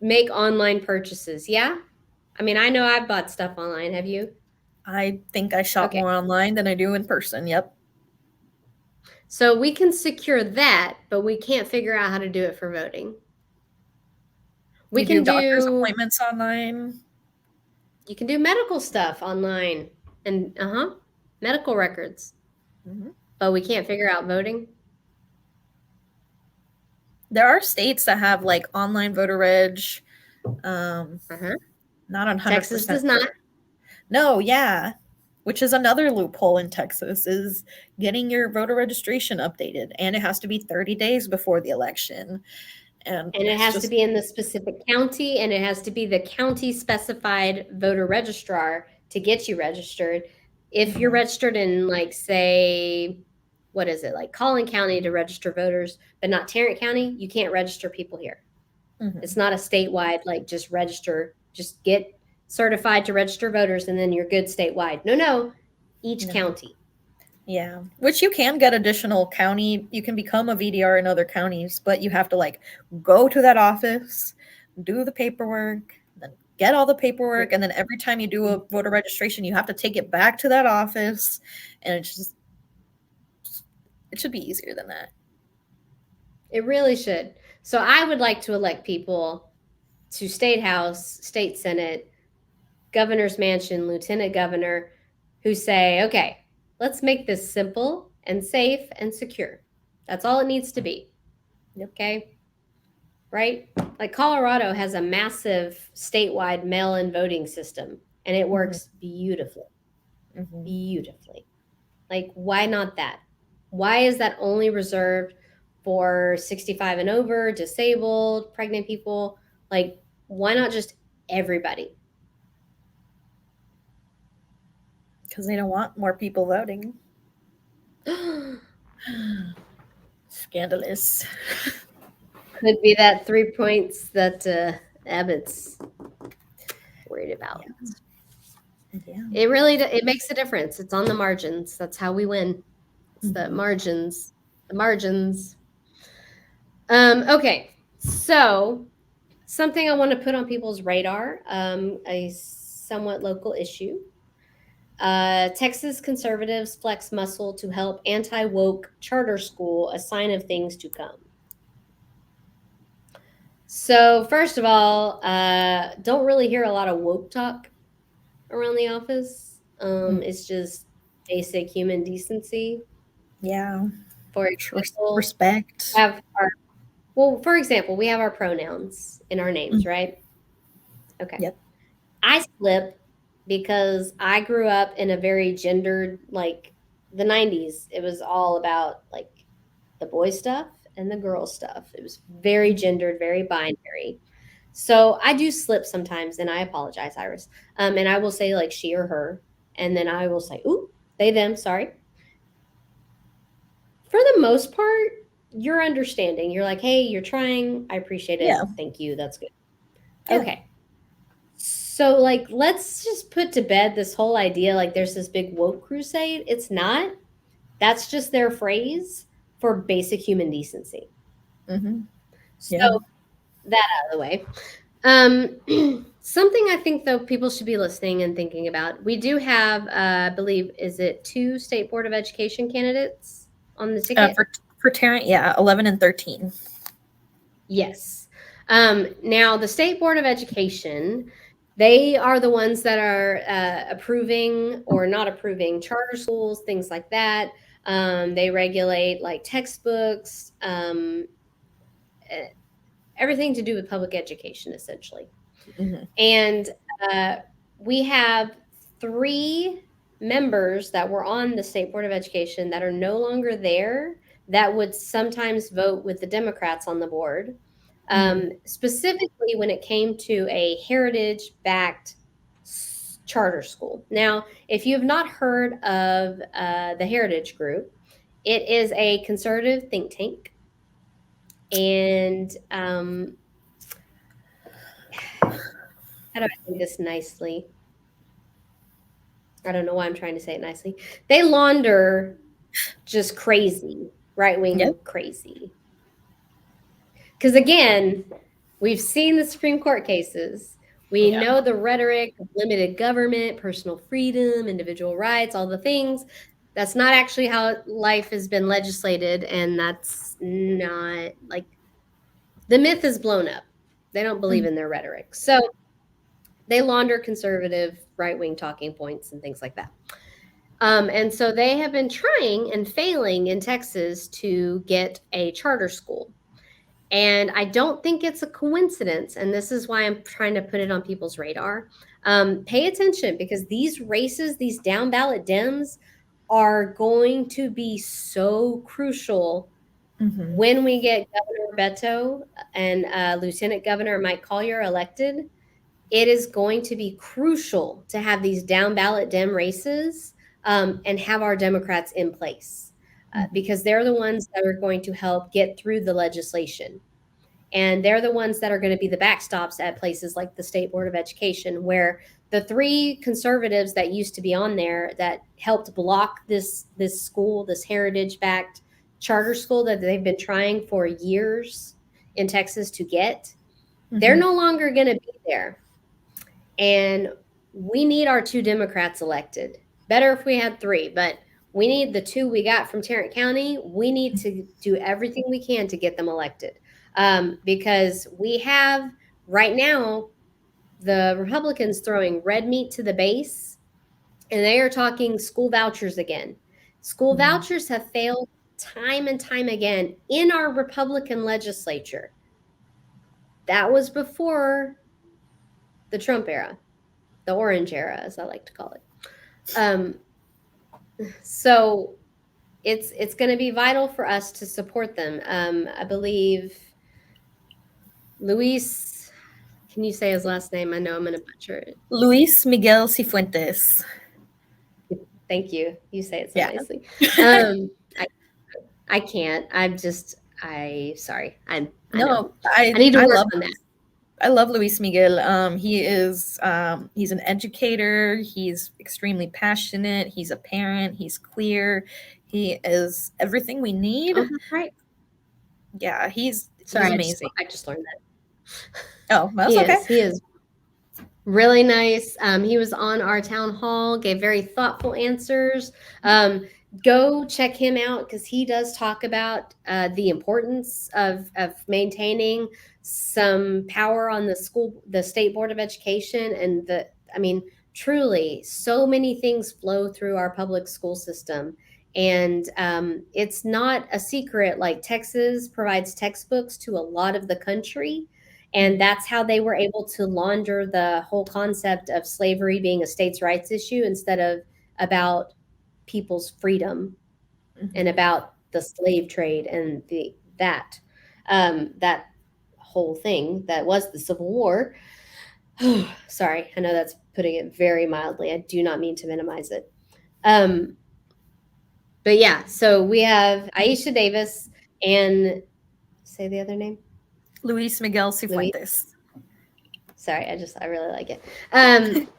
make online purchases. Yeah? I mean, I know I've bought stuff online. Have you? I think I shop more online than I do in person. Yep. So we can secure that, but we can't figure out how to do it for voting. We can do doctor's appointments online. You can do medical stuff online and medical records. But we can't figure out voting. There are states that have like online voter reg. Not 100%. Texas does not. No, yeah. Which is another loophole in Texas, is getting your voter registration updated. And it has to be 30 days before the election. And it has to be in the specific county, and it has to be the county specified voter registrar to get you registered. If you're registered in, like, say, what is it, like Collin County to register voters, but not Tarrant County, you can't register people here. It's not a statewide, like, just register, just get certified to register voters and then you're good statewide. No, each county. Yeah, which you can get additional county. You can become a VDR in other counties, but you have to, like, go to that office, do the paperwork, then get all the paperwork, and then every time you do a voter registration, you have to take it back to that office, and it should be easier than that. It really should. So I would like to elect people to state house, state senate, governor's mansion, lieutenant governor, who say, okay, let's make this simple and safe and secure. That's all it needs to be. Okay? Right? Like Colorado has a massive statewide mail-in voting system, and it works beautifully. Beautifully. Like, why not that? Why is that only reserved for 65 and over, disabled, pregnant people? Like, why not just everybody? Because they don't want more people voting. Scandalous. Could be that 3 points that Abbott's worried about. Yeah. It really it makes a difference. It's on the margins. That's how we win. It's the margins. The margins. Okay, so something I want to put on people's radar, a somewhat local issue. Texas conservatives flex muscle to help anti-woke charter school, a sign of things to come. So first of all, don't really hear a lot of woke talk around the office. It's just basic human decency. Yeah. For example, respect. For example, we have our pronouns in our names, right? Okay. Yep. I slip because I grew up in a very gendered, like, the 90s. It was all about, like, the boy stuff and the girl stuff. It was very gendered, very binary. So I do slip sometimes, and I apologize, Iris. And I will say, like, she or her, and then I will say, ooh, they, them, sorry. For the most part, you're understanding. You're like, hey, you're trying. I appreciate it. Yeah. Thank you. That's good. Yeah. Okay. So, like, let's just put to bed this whole idea like there's this big woke crusade. It's not. That's just their phrase for basic human decency. So that out of the way. Something I think, though, people should be listening and thinking about. We do have, I believe, is it 2 State Board of Education candidates on the ticket? For Tarrant, yeah, 11 and 13. Yes. Now, the State Board of Education, they are the ones that are approving or not approving charter schools, things like that. They regulate, like, textbooks, everything to do with public education, essentially. And we have 3 members that were on the State Board of Education that are no longer there, that would sometimes vote with the Democrats on the board. Specifically when it came to a heritage-backed charter school. Now, if you have not heard of the Heritage Group, it is a conservative think tank. And how do I say this nicely? I don't know why I'm trying to say it nicely. They launder just crazy, right-wing crazy. Because, again, we've seen the Supreme Court cases. We know the rhetoric of limited government, personal freedom, individual rights, all the things. That's not actually how life has been legislated, and that's not, like, the myth is blown up. They don't believe in their rhetoric. So they launder conservative right-wing talking points and things like that. And so they have been trying and failing in Texas to get a charter school. And I don't think it's a coincidence. And this is why I'm trying to put it on people's radar. Pay attention, because these races, these down ballot Dems, are going to be so crucial when we get Governor Beto and Lieutenant Governor Mike Collier elected. It is going to be crucial to have these down ballot Dem races and have our Democrats in place, because they're the ones that are going to help get through the legislation. And they're the ones that are going to be the backstops at places like the State Board of Education, where the 3 conservatives that used to be on there that helped block this school, this heritage-backed charter school that they've been trying for years in Texas to get, they're no longer going to be there. And we need our 2 Democrats elected. Better if we had 3, but we need the 2 we got from Tarrant County. We need to do everything we can to get them elected. Because we have right now the Republicans throwing red meat to the base, and they are talking school vouchers again. School vouchers have failed time and time again in our Republican legislature. That was before the Trump era, the orange era, as I like to call it. So it's going to be vital for us to support them. I believe Luis, can you say his last name? I know I'm going to butcher it. Luis Miguel Cifuentes. Thank you. You say it so nicely. I can't. Sorry. I need to work on that. I love Luis Miguel. He's an educator. He's extremely passionate. He's a parent. He's queer. He is everything we need. Oh, that's right. Yeah, he's amazing. I just learned that. Oh, that's okay. He is really nice. He was on our town hall, gave very thoughtful answers. Go check him out, because he does talk about the importance of maintaining some power on the State Board of Education. And truly, so many things flow through our public school system. And it's not a secret, like Texas provides textbooks to a lot of the country. And that's how they were able to launder the whole concept of slavery being a states' rights issue instead of about people's freedom and about the slave trade and that whole thing that was the Civil War. Sorry, I know that's putting it very mildly. I do not mean to minimize it. But yeah, so we have Aisha Davis and say the other name. Luis Miguel Cifuentes. Sorry, I really like it.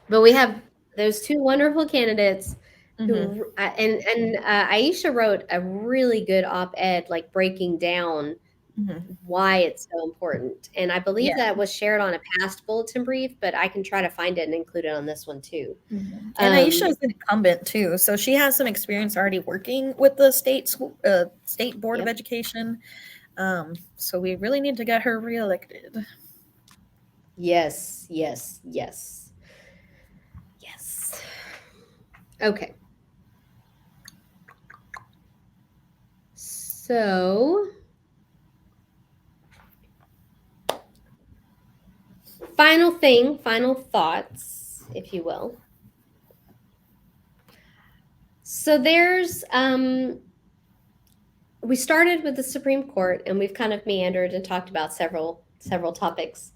But we have those 2 wonderful candidates who, and Aisha wrote a really good op-ed, like breaking down why it's so important. And I believe that was shared on a past bulletin brief, but I can try to find it and include it on this one too. And Aisha is an incumbent too, so she has some experience already working with the state board of education. So we really need to get her reelected. Yes. Okay. So, final thoughts, if you will. So there's, we started with the Supreme Court, and we've kind of meandered and talked about several topics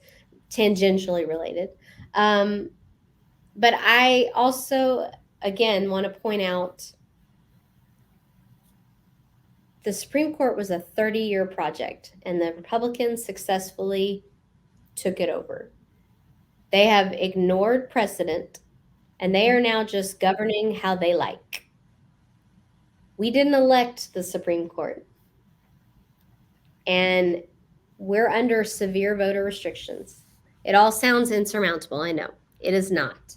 tangentially related. But I also, again, want to point out the Supreme Court was a 30-year project, and the Republicans successfully took it over. They have ignored precedent, and they are now just governing how they like. We didn't elect the Supreme Court, and we're under severe voter restrictions. It all sounds insurmountable, I know. It is not.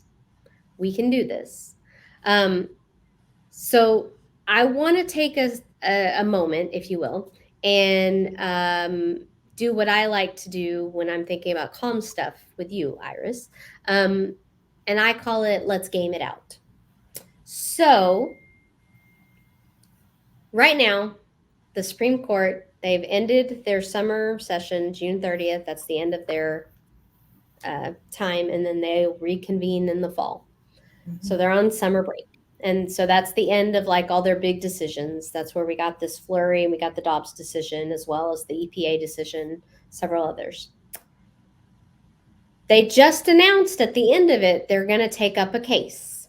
We can do this. So I want to take a moment, if you will, and do what I like to do when I'm thinking about calm stuff with you, Iris. And I call it, let's game it out. So right now, the Supreme Court, They've ended their summer session June 30th. That's the end of their time, and then they'll reconvene in the fall. So they're on summer break. And so that's the end of like all their big decisions. That's where we got this flurry, and we got the Dobbs decision, as well as the EPA decision, several others. They just announced at the end of it, they're going to take up a case.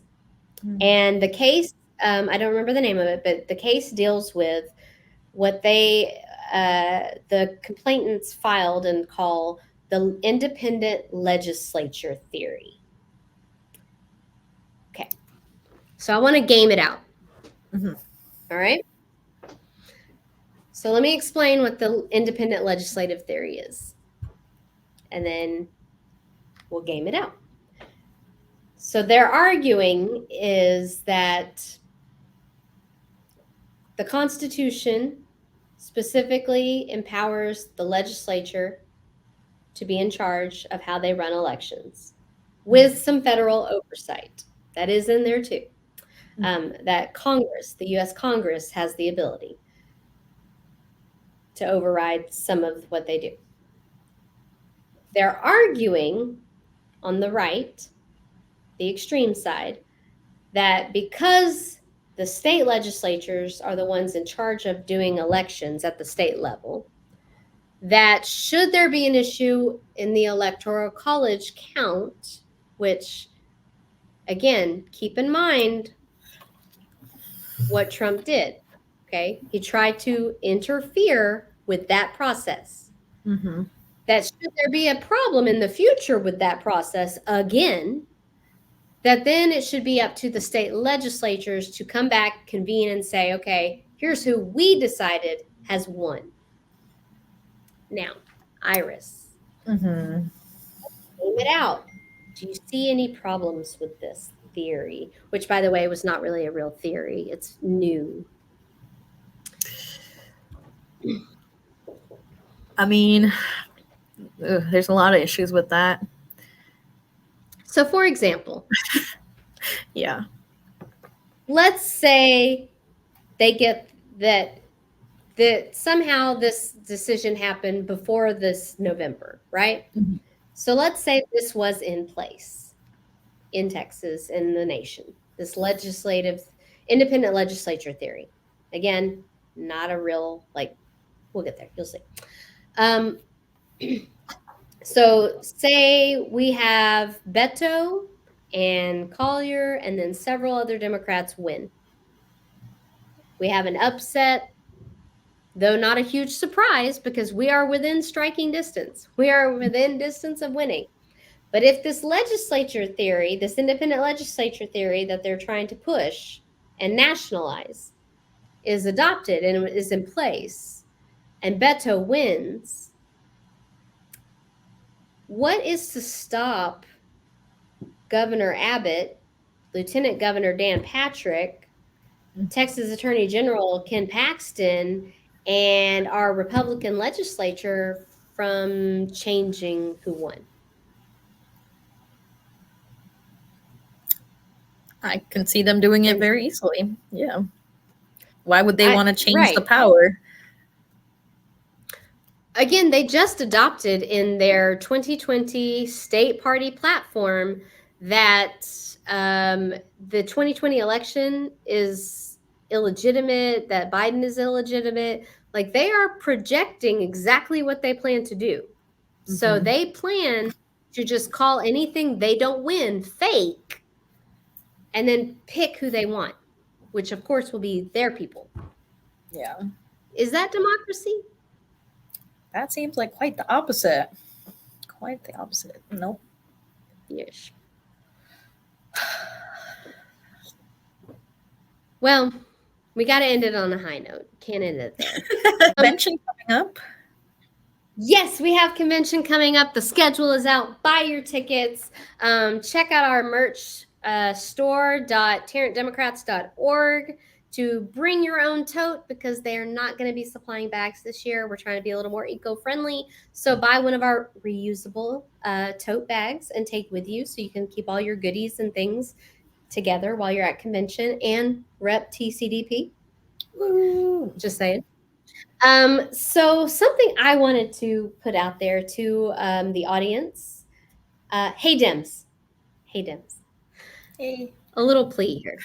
And the case, I don't remember the name of it, but the case deals with what the complainants filed and call the independent legislature theory. Okay. So I want to game it out. All right. So let me explain what the independent legislative theory is, and then we'll game it out. So their arguing is that the Constitution specifically empowers the legislature to be in charge of how they run elections, with some federal oversight. That is in there too. That Congress, the U.S. Congress, has the ability to override some of what they do. They're arguing on the right, the extreme side, that because the state legislatures are the ones in charge of doing elections at the state level, that should there be an issue in the Electoral College count, which, again, keep in mind what Trump did, okay? He tried to interfere with that process. That should there be a problem in the future with that process again, that then it should be up to the state legislatures to come back, convene, and say, okay, here's who we decided has won. Now, Iris, name it out. Do you see any problems with this theory? Which, by the way, was not really a real theory. It's new. I mean, there's a lot of issues with that. So, for example, yeah, let's say they get that somehow this decision happened before this November, right? So let's say this was in place in Texas, in the nation, this independent legislature theory. Again, not a real, we'll get there, you'll see. So say we have Beto and Collier and then several other Democrats win. We have an upset, though not a huge surprise, because we are within striking distance. We are within distance of winning. But if this legislature theory, this independent legislature theory that they're trying to push and nationalize is adopted and is in place, and Beto wins, what is to stop Governor Abbott, Lieutenant Governor Dan Patrick, Texas Attorney General Ken Paxton, and our Republican legislature from changing who won? I can see them doing it very easily. Yeah. Why would they want to change the power? Again, they just adopted in their 2020 state party platform that the 2020 election is illegitimate, that Biden is illegitimate. Like, they are projecting exactly what they plan to do. So they plan to just call anything they don't win fake and then pick who they want, which of course will be their people. Yeah. Is that democracy? That seems like quite the opposite. Quite the opposite. Nope. Yes. Well, we got to end it on a high note. Can't end it there. Convention coming up. Yes, we have convention coming up. The schedule is out. Buy your tickets. Check out our merch store.tarrantdemocrats.org to bring your own tote, because they are not going to be supplying bags this year. We're trying to be a little more eco-friendly. So buy one of our reusable tote bags and take with you, so you can keep all your goodies and things together while you're at convention, and rep TCDP. Woo. Just saying. So something I wanted to put out there to the audience. Hey Dems. Hey Dems. Hey. A little plea here.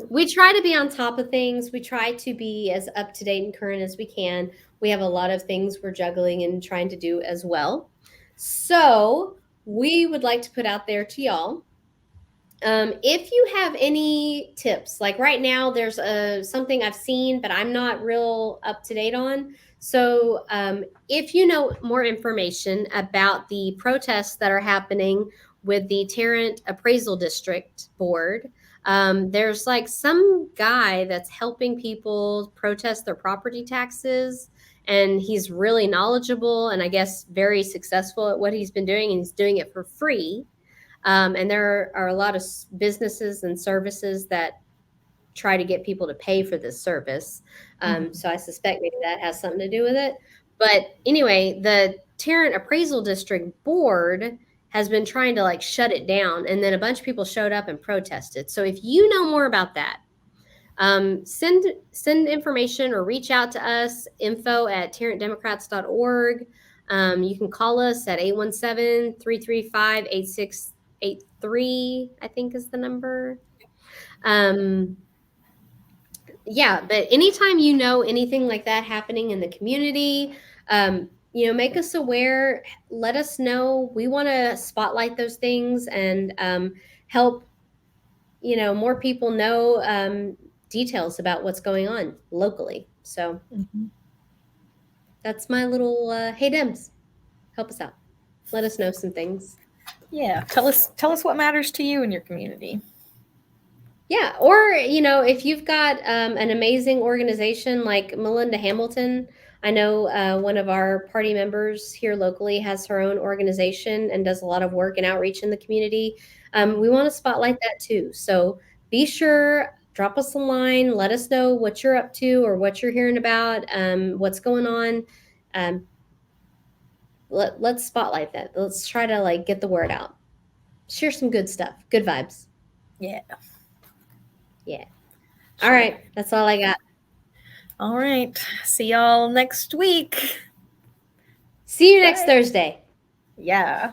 We try to be on top of things. We try to be as up to date and current as we can. We have a lot of things we're juggling and trying to do as well. So we would like to put out there to y'all. If you have any tips, like right now, there's something I've seen, but I'm not real up to date on. So if you know more information about the protests that are happening with the Tarrant Appraisal District Board, there's like some guy that's helping people protest their property taxes. And he's really knowledgeable and I guess very successful at what he's been doing. And he's doing it for free. And there are a lot of businesses and services that try to get people to pay for this service. So I suspect maybe that has something to do with it. But anyway, the Tarrant Appraisal District Board has been trying to like shut it down. And then a bunch of people showed up and protested. So if you know more about that, send information or reach out to us, info@tarrantdemocrats.org. You can call us at 817-335-8683, I think is the number. Yeah, but anytime you know anything like that happening in the community, make us aware, let us know. We want to spotlight those things and help, more people know details about what's going on locally. So that's my little hey Dems, help us out. Let us know some things. Yeah, tell us what matters to you in your community. Yeah, or if you've got an amazing organization like Melinda Hamilton, I know one of our party members here locally has her own organization and does a lot of work and outreach in the community. We want to spotlight that too. So be sure, drop us a line, let us know what you're up to or what you're hearing about, what's going on. Let's spotlight that. Let's try to like get the word out. Share some good stuff, good vibes. Yeah. Yeah. All right. That's all I got. All right. See y'all next week. See you next Thursday. Yeah.